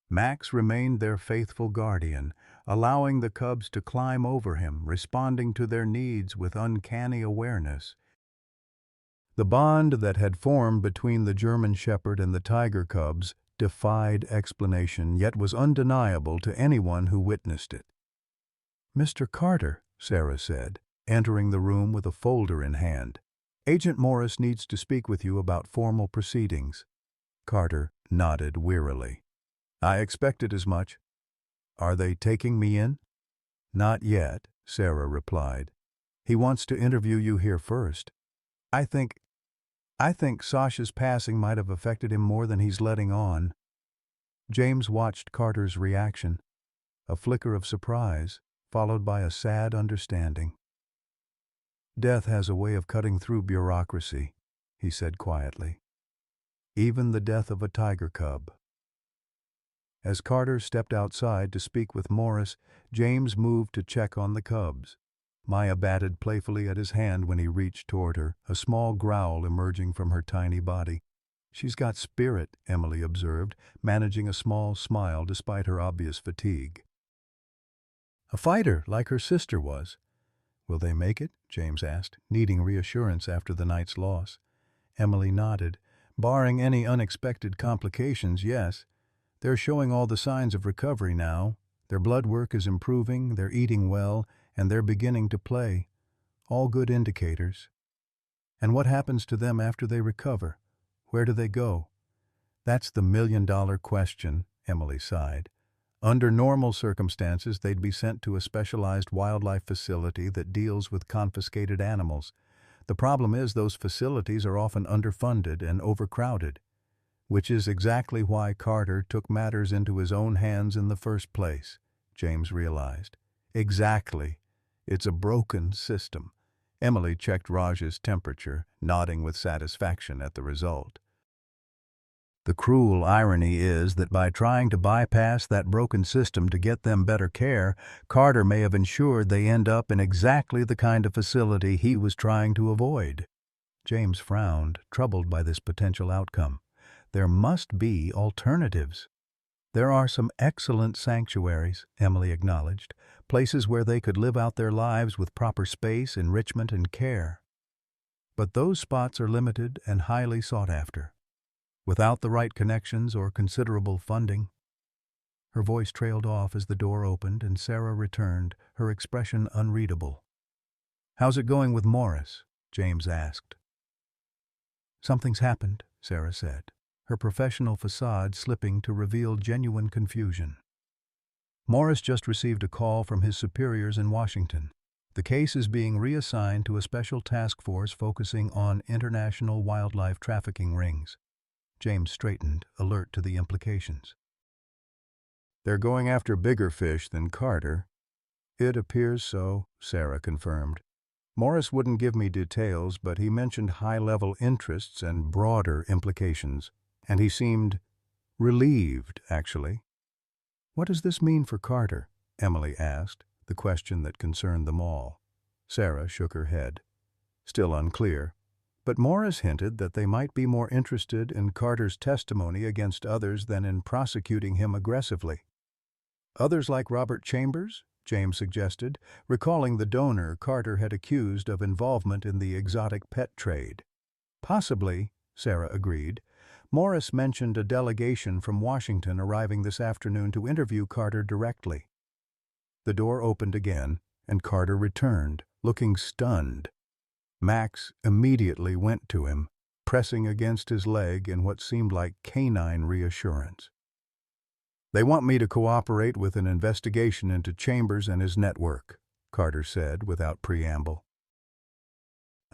Speaker 1: Max remained their faithful guardian, allowing the cubs to climb over him, responding to their needs with uncanny awareness. The bond that had formed between the German shepherd and the tiger cubs defied explanation, yet was undeniable to anyone who witnessed it. "Mr. Carter," Sarah said, entering the room with a folder in hand. "Agent Morris needs to speak with you about formal proceedings." Carter nodded wearily. "I expected as much. Are they taking me in?" "Not yet," Sarah replied. "He wants to interview you here first. I think Sasha's passing might have affected him more than he's letting on." James watched Carter's reaction, a flicker of surprise, followed by a sad understanding. "Death has a way of cutting through bureaucracy," he said quietly. "Even the death of a tiger cub." As Carter stepped outside to speak with Morris, James moved to check on the cubs. Maya batted playfully at his hand when he reached toward her, a small growl emerging from her tiny body. "She's got spirit," Emily observed, managing a small smile despite her obvious fatigue. "A fighter, like her sister was." "Will they make it?" James asked, needing reassurance after the night's loss. Emily nodded. "Barring any unexpected complications, yes. They're showing all the signs of recovery now. Their blood work is improving, they're eating well, and they're beginning to play. All good indicators." "And what happens to them after they recover? Where do they go?" "That's the million-dollar question," Emily sighed. "Under normal circumstances, they'd be sent to a specialized wildlife facility that deals with confiscated animals. The problem is those facilities are often underfunded and overcrowded, which is exactly why Carter took matters into his own hands in the first place," James realized. "Exactly. It's a broken system." Emily checked Raj's temperature, nodding with satisfaction at the result. "The cruel irony is that by trying to bypass that broken system to get them better care, Carter may have ensured they end up in exactly the kind of facility he was trying to avoid." James frowned, troubled by this potential outcome. "There must be alternatives." "There are some excellent sanctuaries," Emily acknowledged, "places where they could live out their lives with proper space, enrichment, and care. But those spots are limited and highly sought after. without the right connections or considerable funding. Her voice trailed off as the door opened and Sarah returned, her expression unreadable. "How's it going with Morris?" James asked. "Something's happened," Sarah said, her professional facade slipping to reveal genuine confusion. "Morris just received a call from his superiors in Washington. The case is being reassigned to a special task force focusing on international wildlife trafficking rings." James straightened, alert to the implications. "They're going after bigger fish than Carter." "It appears so," Sarah confirmed. "Morris wouldn't give me details, but he mentioned high-level interests and broader implications. And he seemed relieved, actually." "What does this mean for Carter?" Emily asked, the question that concerned them all. Sarah shook her head. "Still unclear. But Morris hinted that they might be more interested in Carter's testimony against others than in prosecuting him aggressively." "Others like Robert Chambers?" James suggested, recalling the donor Carter had accused of involvement in the exotic pet trade. "Possibly," Sarah agreed. "Morris mentioned a delegation from Washington arriving this afternoon to interview Carter directly." The door opened again, and Carter returned, looking stunned. Max immediately went to him, pressing against his leg in what seemed like canine reassurance. "They want me to cooperate with an investigation into Chambers and his network," Carter said without preamble.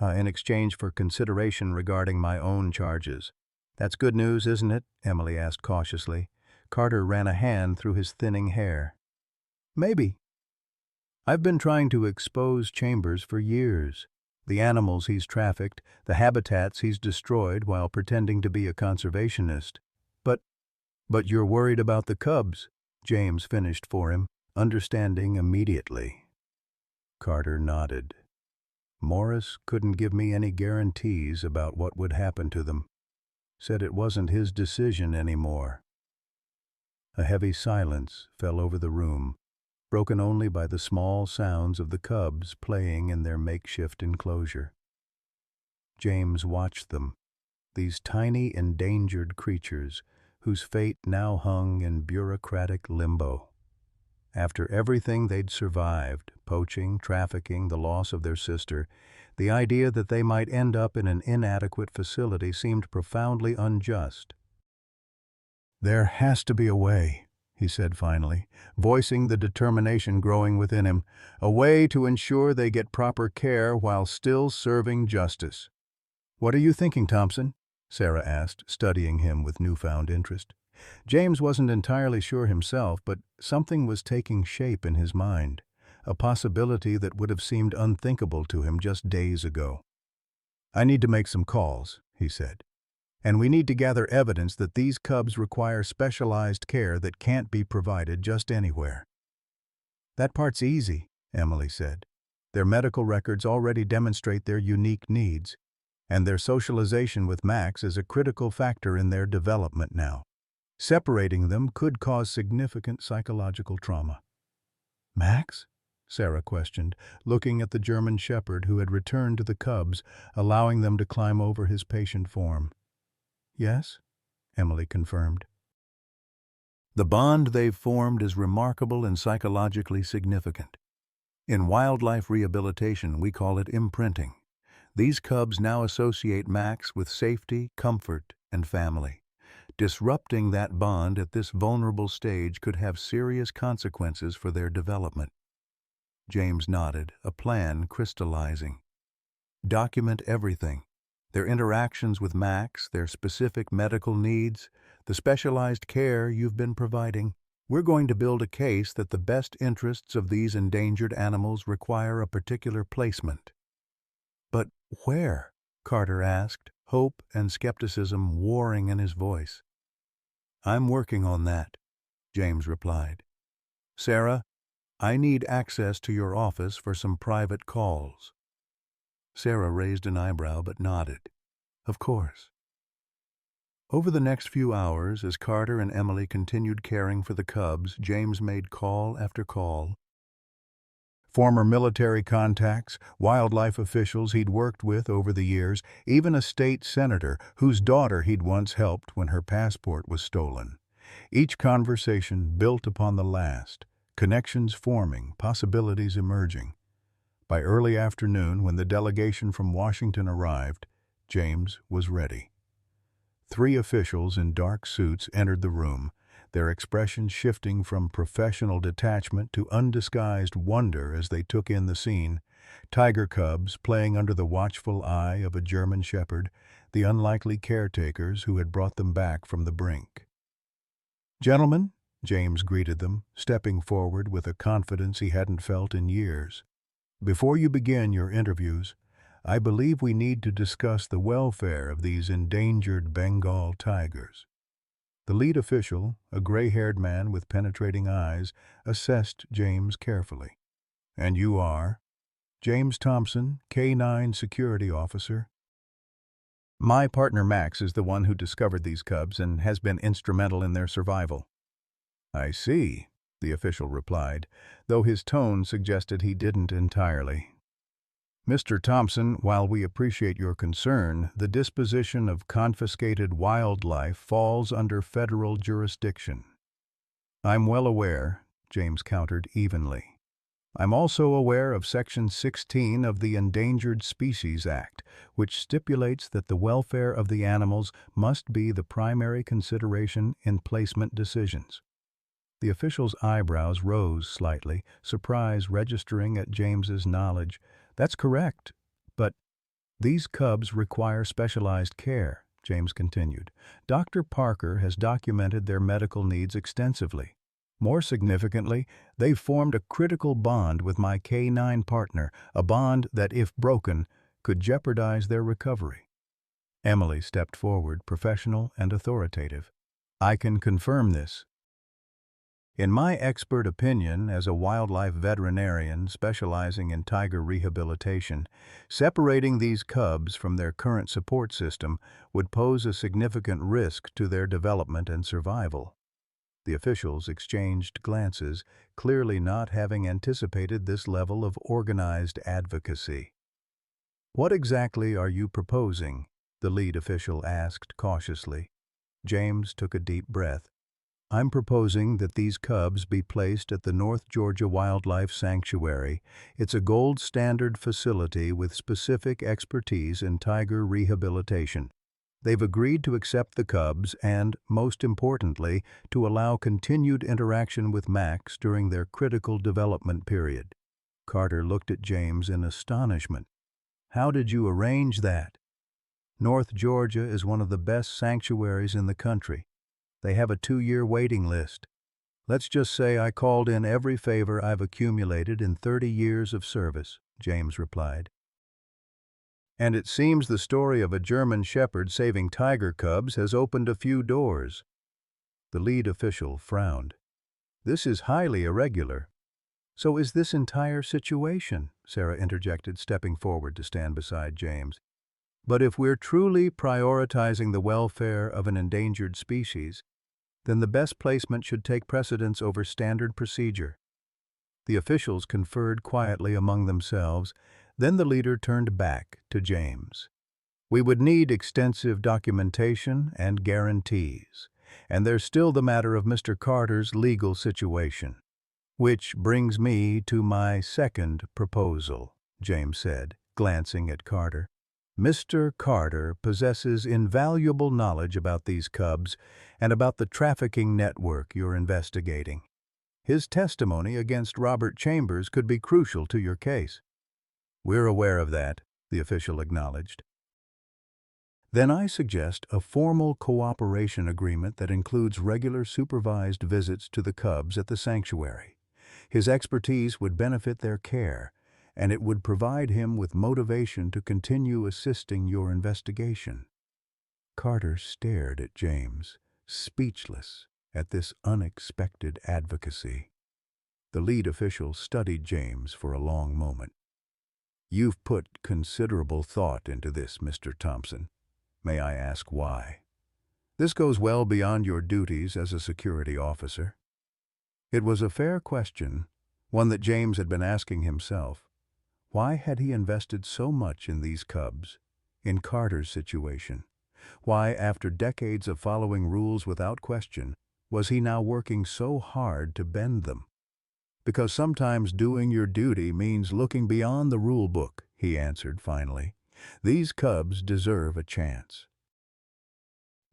Speaker 1: "In exchange for consideration regarding my own charges." "That's good news, isn't it?" Emily asked cautiously. Carter ran a hand through his thinning hair. "Maybe. I've been trying to expose Chambers for years. The animals he's trafficked, the habitats he's destroyed while pretending to be a conservationist. But you're worried about the cubs," James finished for him, understanding immediately. Carter nodded. "Morris couldn't give me any guarantees about what would happen to them. Said it wasn't his decision anymore." A heavy silence fell over the room, broken only by the small sounds of the cubs playing in their makeshift enclosure. James watched them, these tiny endangered creatures whose fate now hung in bureaucratic limbo. After everything they'd survived, poaching, trafficking, the loss of their sister, the idea that they might end up in an inadequate facility seemed profoundly unjust. "There has to be a way," he said finally, voicing the determination growing within him, "a way to ensure they get proper care while still serving justice." "What are you thinking, Thompson?" Sarah asked, studying him with newfound interest. James wasn't entirely sure himself, but something was taking shape in his mind, a possibility that would have seemed unthinkable to him just days ago. "I need to make some calls," he said. "And we need to gather evidence that these cubs require specialized care that can't be provided just anywhere." "That part's easy," Emily said. "Their medical records already demonstrate their unique needs, and their socialization with Max is a critical factor in their development now. Separating them could cause significant psychological trauma." "Max?" Sarah questioned, looking at the German shepherd who had returned to the cubs, allowing them to climb over his patient form. "Yes," Emily confirmed. "The bond they've formed is remarkable and psychologically significant. In wildlife rehabilitation, we call it imprinting. These cubs now associate Max with safety, comfort, and family. Disrupting that bond at this vulnerable stage could have serious consequences for their development." James nodded, a plan crystallizing. "Document everything. Their interactions with Max, their specific medical needs, the specialized care you've been providing. We're going to build a case that the best interests of these endangered animals require a particular placement." "But where?" Carter asked, hope and skepticism warring in his voice. "I'm working on that," James replied. "Sarah, I need access to your office for some private calls." Sarah raised an eyebrow but nodded. "Of course." Over the next few hours, as Carter and Emily continued caring for the cubs, James made call after call. Former military contacts, wildlife officials he'd worked with over the years, even a state senator whose daughter he'd once helped when her passport was stolen. Each conversation built upon the last, connections forming, possibilities emerging. By early afternoon, when the delegation from Washington arrived, James was ready. 3 officials in dark suits entered the room, their expressions shifting from professional detachment to undisguised wonder as they took in the scene. Tiger cubs playing under the watchful eye of a German shepherd, the unlikely caretakers who had brought them back from the brink. "Gentlemen," James greeted them, stepping forward with a confidence he hadn't felt in years. "Before you begin your interviews, I believe we need to discuss the welfare of these endangered Bengal tigers." The lead official, a gray-haired man with penetrating eyes, assessed James carefully. "And you are?" "James Thompson, K-9 security officer." "My partner Max is the one who discovered these cubs and has been instrumental in their survival." "I see," the official replied, though his tone suggested he didn't entirely. "Mr. Thompson, while we appreciate your concern, the disposition of confiscated wildlife falls under federal jurisdiction." "I'm well aware," James countered evenly. "I'm also aware of Section 16 of the Endangered Species Act, which stipulates that the welfare of the animals must be the primary consideration in placement decisions." The official's eyebrows rose slightly, surprise registering at James's knowledge. "That's correct, but these cubs require specialized care," James continued. "Dr. Parker has documented their medical needs extensively. More significantly, they've formed a critical bond with my K-9 partner, a bond that, if broken, could jeopardize their recovery." Emily stepped forward, professional and authoritative. "I can confirm this. In my expert opinion as a wildlife veterinarian specializing in tiger rehabilitation, separating these cubs from their current support system would pose a significant risk to their development and survival." The officials exchanged glances, clearly not having anticipated this level of organized advocacy. "What exactly are you proposing?" the lead official asked cautiously. James took a deep breath. "I'm proposing that these cubs be placed at the North Georgia Wildlife Sanctuary. It's a gold standard facility with specific expertise in tiger rehabilitation. They've agreed to accept the cubs and, most importantly, to allow continued interaction with Max during their critical development period." Carter looked at James in astonishment. "How did you arrange that?" "North Georgia is one of the best sanctuaries in the country. They have a 2-year waiting list. Let's just say I called in every favor I've accumulated in 30 years of service," James replied. "And it seems the story of a German shepherd saving tiger cubs has opened a few doors." The lead official frowned. "This is highly irregular." "So is this entire situation," Sarah interjected, stepping forward to stand beside James. "But if we're truly prioritizing the welfare of an endangered species, then the best placement should take precedence over standard procedure." The officials conferred quietly among themselves. Then the leader turned back to James. "We would need extensive documentation and guarantees. And there's still the matter of Mr. Carter's legal situation." "Which brings me to my second proposal," James said, glancing at Carter. "Mr. Carter possesses invaluable knowledge about these cubs and about the trafficking network you're investigating. His testimony against Robert Chambers could be crucial to your case." "We're aware of that," the official acknowledged. "Then I suggest a formal cooperation agreement that includes regular supervised visits to the cubs at the sanctuary. His expertise would benefit their care, and it would provide him with motivation to continue assisting your investigation." Carter stared at James, speechless at this unexpected advocacy. The lead official studied James for a long moment. "You've put considerable thought into this, Mr. Thompson. May I ask why?" "This goes well beyond your duties as a security officer." It was a fair question, one that James had been asking himself. Why had he invested so much in these cubs, in Carter's situation? Why, after decades of following rules without question, was he now working so hard to bend them? Because sometimes doing your duty means looking beyond the rule book, he answered finally. These cubs deserve a chance.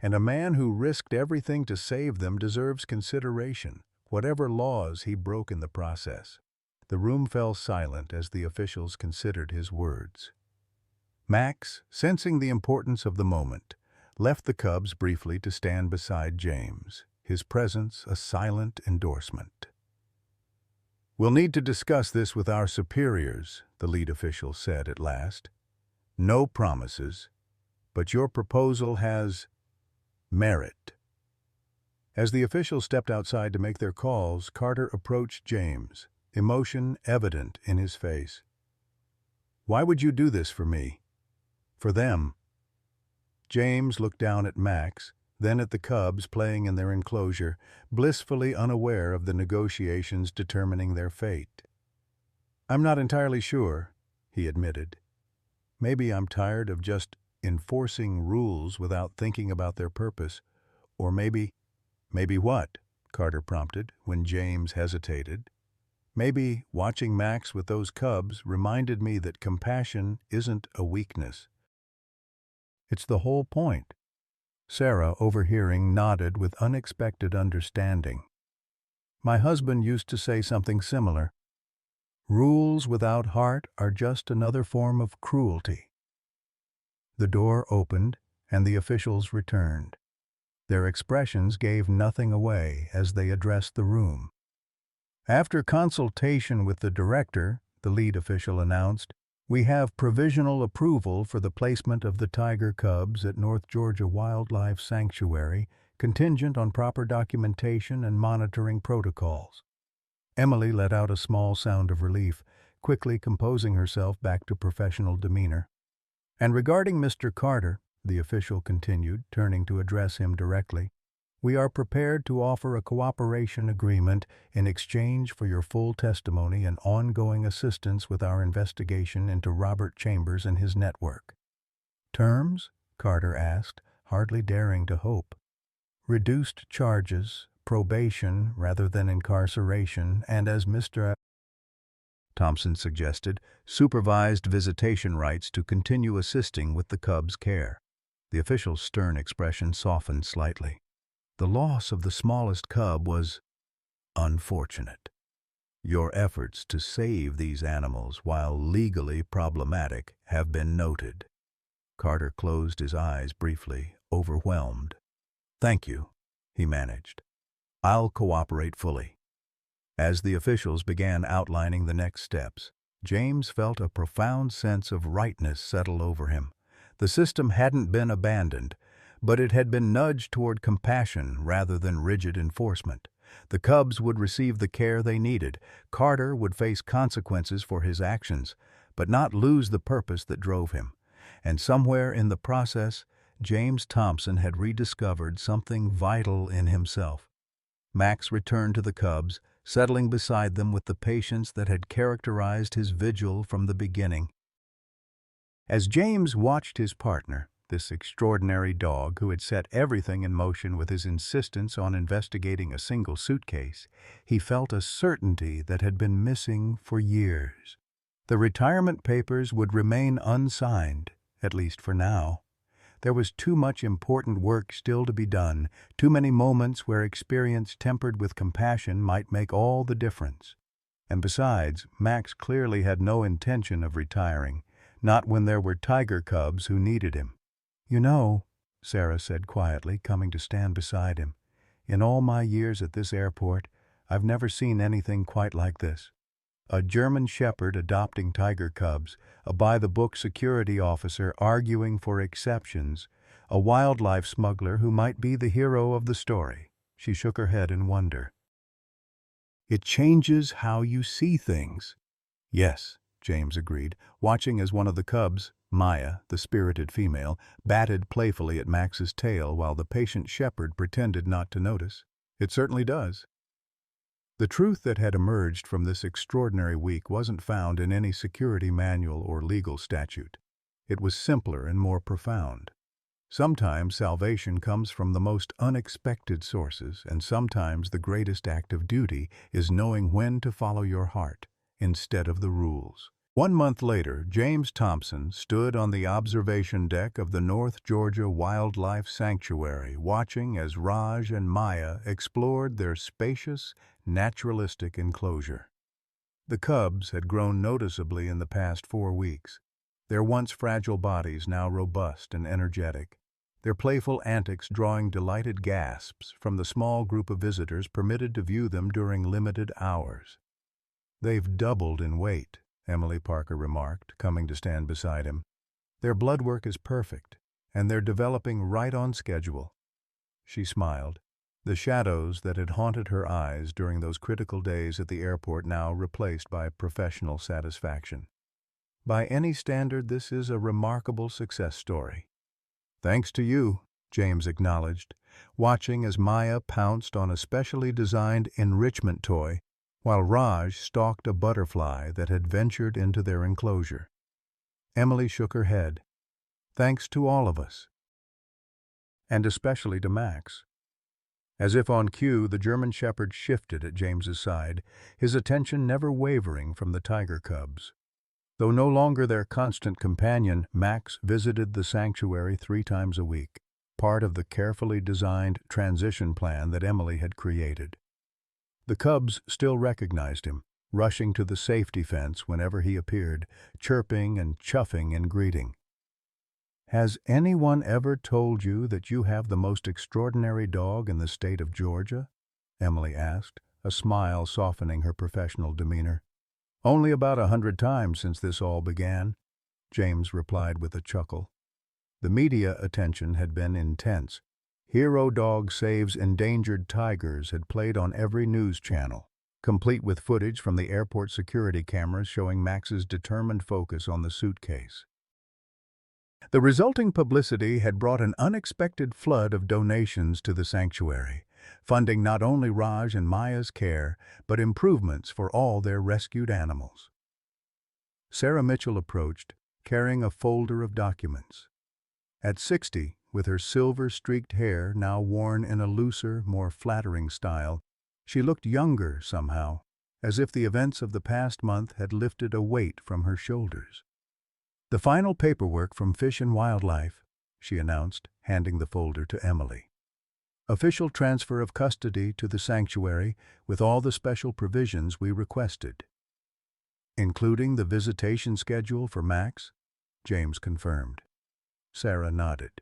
Speaker 1: And a man who risked everything to save them deserves consideration, whatever laws he broke in the process. The room fell silent as the officials considered his words. Max, sensing the importance of the moment, left the cubs briefly to stand beside James, his presence a silent endorsement. "We'll need to discuss this with our superiors," the lead official said at last. "No promises, but your proposal has merit." As the officials stepped outside to make their calls, Carter approached James, emotion evident in his face. "Why would you do this for me? For them?" James looked down at Max, then at the cubs playing in their enclosure, blissfully unaware of the negotiations determining their fate. "I'm not entirely sure," he admitted. "Maybe I'm tired of just enforcing rules without thinking about their purpose. Or maybe—" "Maybe what?" Carter prompted, when James hesitated. "Maybe watching Max with those cubs reminded me that compassion isn't a weakness. It's the whole point." Sarah, overhearing, nodded with unexpected understanding. "My husband used to say something similar. Rules without heart are just another form of cruelty." The door opened, and the officials returned. Their expressions gave nothing away as they addressed the room. "After consultation with the director," the lead official announced, "we have provisional approval for the placement of the tiger cubs at North Georgia Wildlife Sanctuary, contingent on proper documentation and monitoring protocols." Emily let out a small sound of relief, quickly composing herself back to professional demeanor. "And regarding Mr. Carter," the official continued, turning to address him directly, "we are prepared to offer a cooperation agreement in exchange for your full testimony and ongoing assistance with our investigation into Robert Chambers and his network." "Terms?" Carter asked, hardly daring to hope. "Reduced charges, probation rather than incarceration, and as Mr. Thompson suggested, supervised visitation rights to continue assisting with the cubs' care." The official's stern expression softened slightly. "The loss of the smallest cub was unfortunate. Your efforts to save these animals, while legally problematic, have been noted." Carter closed his eyes briefly, overwhelmed. "Thank you," he managed. "I'll cooperate fully." As the officials began outlining the next steps, James felt a profound sense of rightness settle over him. The system hadn't been abandoned, but it had been nudged toward compassion rather than rigid enforcement. The cubs would receive the care they needed. Carter would face consequences for his actions, but not lose the purpose that drove him. And somewhere in the process, James Thompson had rediscovered something vital in himself. Max returned to the cubs, settling beside them with the patience that had characterized his vigil from the beginning. As James watched his partner, this extraordinary dog who had set everything in motion with his insistence on investigating a single suitcase, he felt a certainty that had been missing for years. The retirement papers would remain unsigned, at least for now. There was too much important work still to be done, too many moments where experience tempered with compassion might make all the difference. And besides, Max clearly had no intention of retiring, not when there were tiger cubs who needed him. "You know," Sarah said quietly, coming to stand beside him, "in all my years at this airport, I've never seen anything quite like this. A German shepherd adopting tiger cubs, a by-the-book security officer arguing for exceptions, a wildlife smuggler who might be the hero of the story." She shook her head in wonder. "It changes how you see things." "Yes," James agreed, watching as one of the cubs, Maya, the spirited female, batted playfully at Max's tail while the patient shepherd pretended not to notice. "It certainly does." The truth that had emerged from this extraordinary week wasn't found in any security manual or legal statute. It was simpler and more profound. Sometimes salvation comes from the most unexpected sources, and sometimes the greatest act of duty is knowing when to follow your heart instead of the rules. 1 month later, James Thompson stood on the observation deck of the North Georgia Wildlife Sanctuary, watching as Raj and Maya explored their spacious, naturalistic enclosure. The cubs had grown noticeably in the past 4 weeks, their once fragile bodies now robust and energetic, their playful antics drawing delighted gasps from the small group of visitors permitted to view them during limited hours. "They've doubled in weight," Emily Parker remarked, coming to stand beside him. "Their blood work is perfect, and they're developing right on schedule." She smiled, the shadows that had haunted her eyes during those critical days at the airport now replaced by professional satisfaction. "By any standard, this is a remarkable success story." "Thanks to you," James acknowledged, watching as Maya pounced on a specially designed enrichment toy, while Raj stalked a butterfly that had ventured into their enclosure. Emily shook her head. "Thanks to all of us. And especially to Max." As if on cue, the German Shepherd shifted at James's side, his attention never wavering from the tiger cubs. Though no longer their constant companion, Max visited the sanctuary 3 times a week, part of the carefully designed transition plan that Emily had created. The cubs still recognized him, rushing to the safety fence whenever he appeared, chirping and chuffing in greeting. "Has anyone ever told you that you have the most extraordinary dog in the state of Georgia?" Emily asked, a smile softening her professional demeanor. "Only about 100 times since this all began," James replied with a chuckle. The media attention had been intense. "Hero Dog Saves Endangered Tigers" had played on every news channel, complete with footage from the airport security cameras showing Max's determined focus on the suitcase. The resulting publicity had brought an unexpected flood of donations to the sanctuary, funding not only Raj and Maya's care, but improvements for all their rescued animals. Sarah Mitchell approached, carrying a folder of documents. At 60, with her silver-streaked hair now worn in a looser, more flattering style, she looked younger somehow, as if the events of the past month had lifted a weight from her shoulders. "The final paperwork from Fish and Wildlife," she announced, handing the folder to Emily. "Official transfer of custody to the sanctuary with all the special provisions we requested." "Including the visitation schedule for Max?" James confirmed. Sarah nodded.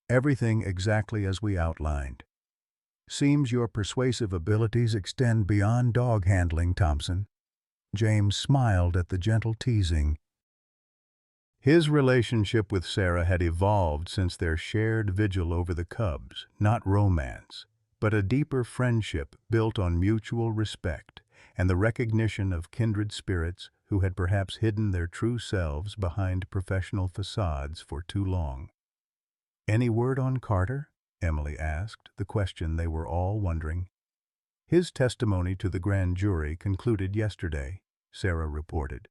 Speaker 1: "Everything exactly as we outlined." "Seems your persuasive abilities extend beyond dog handling, Thompson." James smiled at the gentle teasing. His relationship with Sarah had evolved since their shared vigil over the cubs, not romance, but a deeper friendship built on mutual respect and the recognition of kindred spirits who had perhaps hidden their true selves behind professional facades for too long. "Any word on Carter?" Emily asked, the question they were all wondering. "His testimony to the grand jury concluded yesterday," Sarah reported.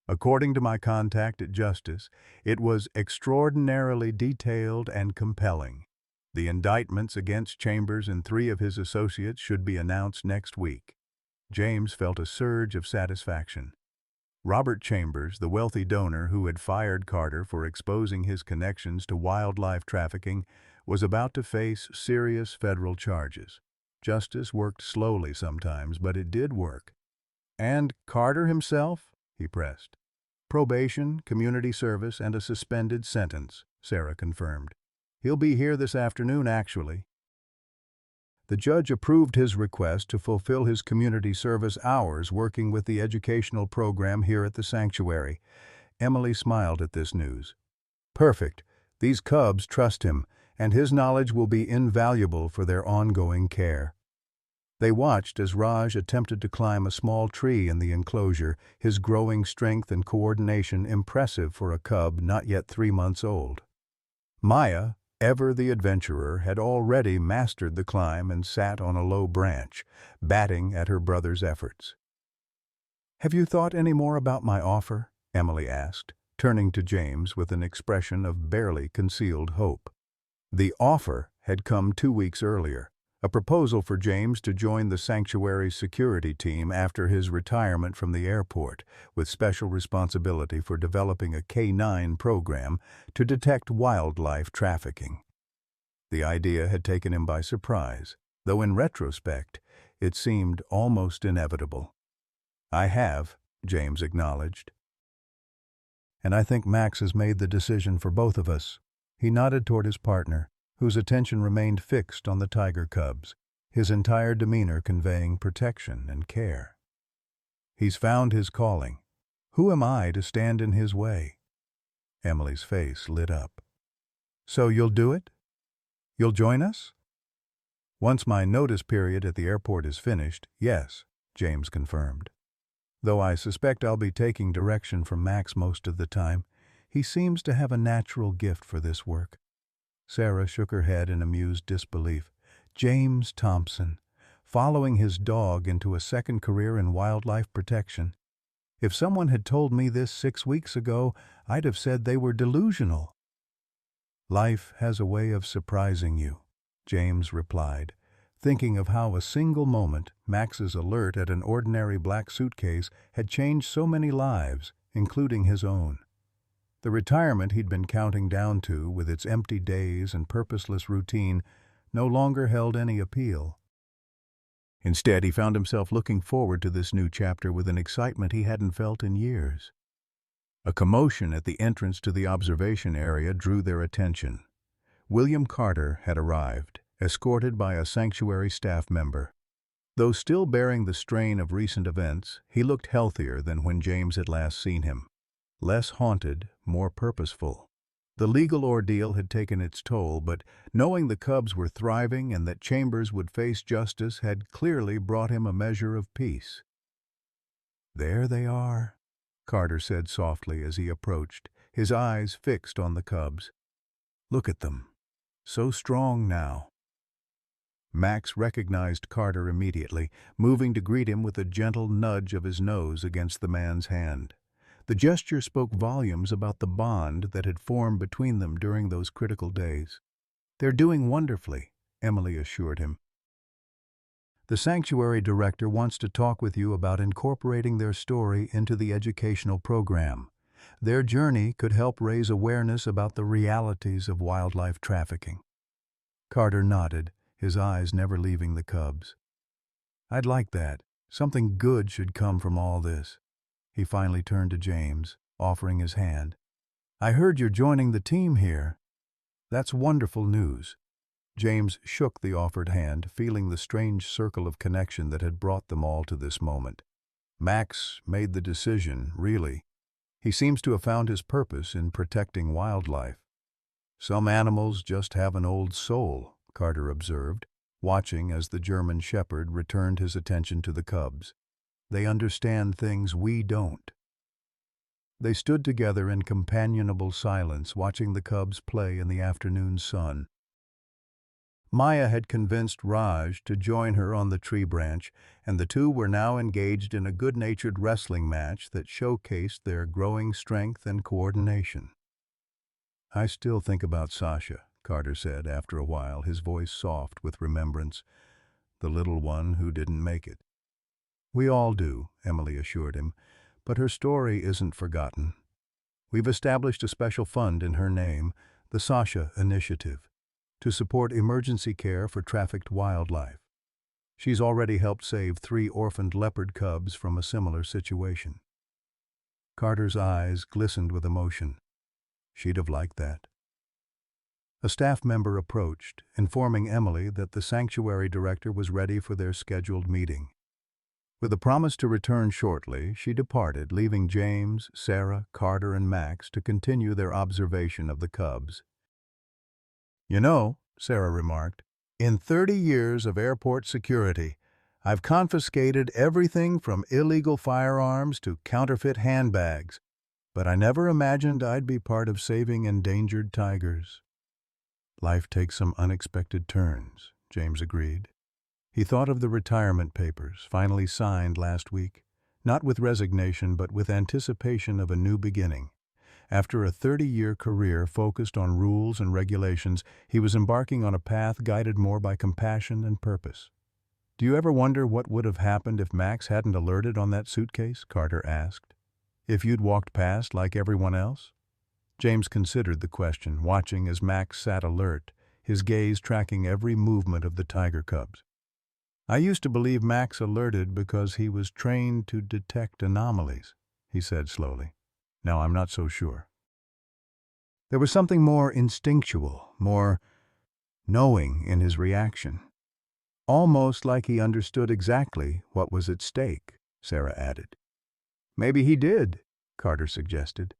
Speaker 1: "According to my contact at Justice, it was extraordinarily detailed and compelling. The indictments against Chambers and 3 of his associates should be announced next week." James felt a surge of satisfaction. Robert Chambers, the wealthy donor who had fired Carter for exposing his connections to wildlife trafficking, was about to face serious federal charges. Justice worked slowly sometimes, but it did work. "And Carter himself?" he pressed. "Probation, community service, and a suspended sentence," Sarah confirmed. "He'll be here this afternoon, actually." The judge approved his request to fulfill his community service hours working with the educational program here at the sanctuary. Emily smiled at this news. "Perfect. These cubs trust him, and his knowledge will be invaluable for their ongoing care." They watched as Raj attempted to climb a small tree in the enclosure, his growing strength and coordination impressive for a cub not yet 3 months old. Maya, Ever the adventurer had already mastered the climb and sat on a low branch, batting at her brother's efforts. "Have you thought any more about my offer?" Emily asked, turning to James with an expression of barely concealed hope. The offer had come 2 weeks earlier, a proposal for James to join the sanctuary's security team after his retirement from the airport, with special responsibility for developing a K-9 program to detect wildlife trafficking. The idea had taken him by surprise, though in retrospect, it seemed almost inevitable. "I have," James acknowledged. "And I think Max has made the decision for both of us." He nodded toward his partner, whose attention remained fixed on the tiger cubs, his entire demeanor conveying protection and care. "He's found his calling. Who am I to stand in his way?" Emily's face lit up. "So you'll do it? You'll join us?" "Once my notice period at the airport is finished, yes," James confirmed. "Though I suspect I'll be taking direction from Max most of the time. He seems to have a natural gift for this work." Sarah shook her head in amused disbelief. James Thompson, following his dog into a second career in wildlife protection. If someone had told me this 6 weeks ago, I'd have said they were delusional. "Life has a way of surprising you," James replied, thinking of how a single moment, Max's alert at an ordinary black suitcase, had changed so many lives, including his own. The retirement he'd been counting down to, with its empty days and purposeless routine, no longer held any appeal. Instead, he found himself looking forward to this new chapter with an excitement he hadn't felt in years. A commotion at the entrance to the observation area drew their attention. William Carter had arrived, escorted by a sanctuary staff member. Though still bearing the strain of recent events, he looked healthier than when James had last seen him. Less haunted, more purposeful. The legal ordeal had taken its toll, but knowing the cubs were thriving and that Chambers would face justice had clearly brought him a measure of peace. "There they are," Carter said softly as he approached, his eyes fixed on the cubs. "Look at them. So strong now." Max recognized Carter immediately, moving to greet him with a gentle nudge of his nose against the man's hand. The gesture spoke volumes about the bond that had formed between them during those critical days. "They're doing wonderfully," Emily assured him. "The sanctuary director wants to talk with you about incorporating their story into the educational program. Their journey could help raise awareness about the realities of wildlife trafficking." Carter nodded, his eyes never leaving the cubs. "I'd like that. Something good should come from all this." He finally turned to James, offering his hand. "I heard you're joining the team here." "That's wonderful news." James shook the offered hand, feeling the strange circle of connection that had brought them all to this moment. Max made the decision, really. He seems to have found his purpose in protecting wildlife. "Some animals just have an old soul," Carter observed, watching as the German shepherd returned his attention to the cubs. "They understand things we don't." They stood together in companionable silence, watching the cubs play in the afternoon sun. Maya had convinced Raj to join her on the tree branch, and the two were now engaged in a good-natured wrestling match that showcased their growing strength and coordination. "I still think about Sasha," Carter said after a while, his voice soft with remembrance. "The little one who didn't make it." "We all do," Emily assured him, "but her story isn't forgotten. We've established a special fund in her name, the Sasha Initiative, to support emergency care for trafficked wildlife. She's already helped save 3 orphaned leopard cubs from a similar situation." Carter's eyes glistened with emotion. She'd have liked that. A staff member approached, informing Emily that the sanctuary director was ready for their scheduled meeting. With a promise to return shortly, she departed, leaving James, Sarah, Carter, and Max to continue their observation of the cubs. "You know," Sarah remarked, "in 30 years of airport security, I've confiscated everything from illegal firearms to counterfeit handbags, but I never imagined I'd be part of saving endangered tigers." Life takes some unexpected turns, James agreed. He thought of the retirement papers, finally signed last week, not with resignation but with anticipation of a new beginning. After a 30-year career focused on rules and regulations, he was embarking on a path guided more by compassion and purpose. "Do you ever wonder what would have happened if Max hadn't alerted on that suitcase?" Carter asked. "If you'd walked past like everyone else?" James considered the question, watching as Max sat alert, his gaze tracking every movement of the tiger cubs. "I used to believe Max alerted because he was trained to detect anomalies," he said slowly. "Now I'm not so sure." There was something more instinctual, more knowing in his reaction. "Almost like he understood exactly what was at stake," Sarah added. "Maybe he did," Carter suggested.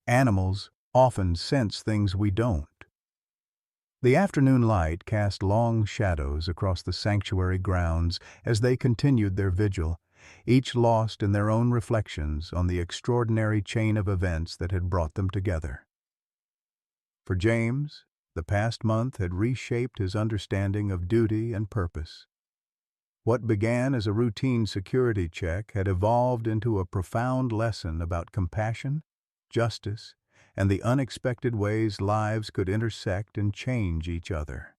Speaker 1: "Animals often sense things we don't." The afternoon light cast long shadows across the sanctuary grounds as they continued their vigil, each lost in their own reflections on the extraordinary chain of events that had brought them together. For James, the past month had reshaped his understanding of duty and purpose. What began as a routine security check had evolved into a profound lesson about compassion, justice, and the unexpected ways lives could intersect and change each other.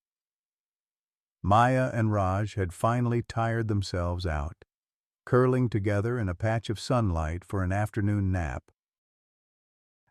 Speaker 1: Maya and Raj had finally tired themselves out, curling together in a patch of sunlight for an afternoon nap.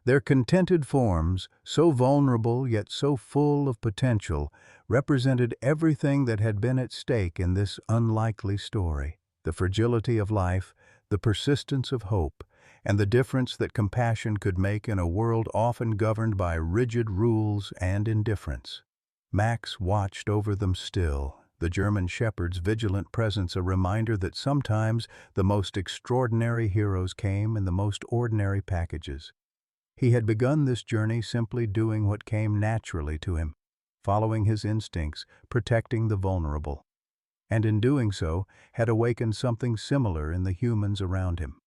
Speaker 1: Their contented forms, so vulnerable yet so full of potential, represented everything that had been at stake in this unlikely story: the fragility of life, the persistence of hope, and the difference that compassion could make in a world often governed by rigid rules and indifference. Max watched over them still, the German shepherd's vigilant presence a reminder that sometimes the most extraordinary heroes came in the most ordinary packages. He had begun this journey simply doing what came naturally to him, following his instincts, protecting the vulnerable, and in doing so had awakened something similar in the humans around him.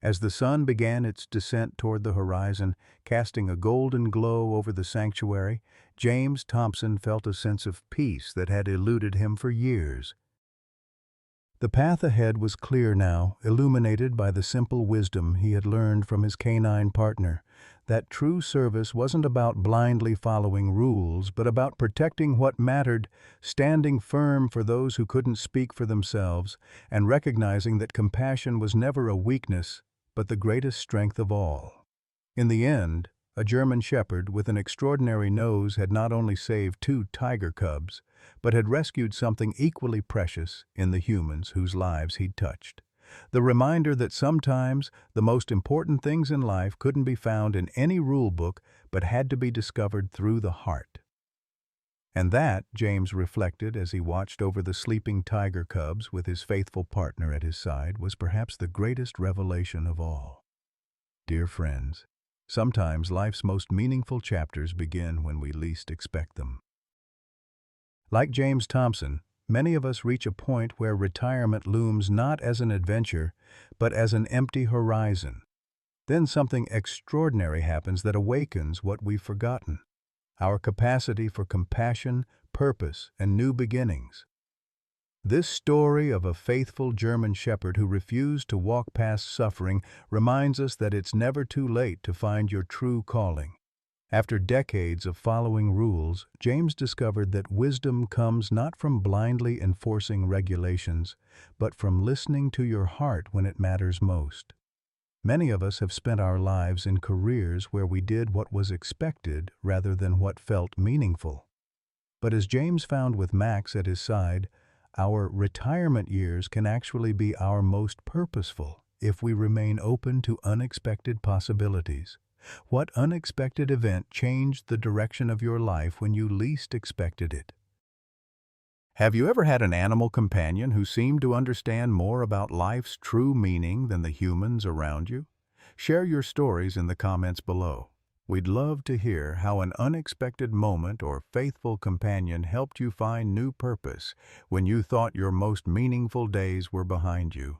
Speaker 1: As the sun began its descent toward the horizon, casting a golden glow over the sanctuary, James Thompson felt a sense of peace that had eluded him for years. The path ahead was clear now, illuminated by the simple wisdom he had learned from his canine partner, that true service wasn't about blindly following rules, but about protecting what mattered, standing firm for those who couldn't speak for themselves, and recognizing that compassion was never a weakness, but the greatest strength of all. In the end, a German shepherd with an extraordinary nose had not only saved 2 tiger cubs, but had rescued something equally precious in the humans whose lives he'd touched. The reminder that sometimes the most important things in life couldn't be found in any rule book but had to be discovered through the heart. And that, James reflected as he watched over the sleeping tiger cubs with his faithful partner at his side, was perhaps the greatest revelation of all. Dear friends, sometimes life's most meaningful chapters begin when we least expect them. Like James Thompson, many of us reach a point where retirement looms not as an adventure, but as an empty horizon. Then something extraordinary happens that awakens what we've forgotten: our capacity for compassion, purpose, and new beginnings. This story of a faithful German shepherd who refused to walk past suffering reminds us that it's never too late to find your true calling. After decades of following rules, James discovered that wisdom comes not from blindly enforcing regulations, but from listening to your heart when it matters most. Many of us have spent our lives in careers where we did what was expected rather than what felt meaningful. But as James found with Max at his side, our retirement years can actually be our most purposeful if we remain open to unexpected possibilities. What unexpected event changed the direction of your life when you least expected it? Have you ever had an animal companion who seemed to understand more about life's true meaning than the humans around you? Share your stories in the comments below. We'd love to hear how an unexpected moment or faithful companion helped you find new purpose when you thought your most meaningful days were behind you.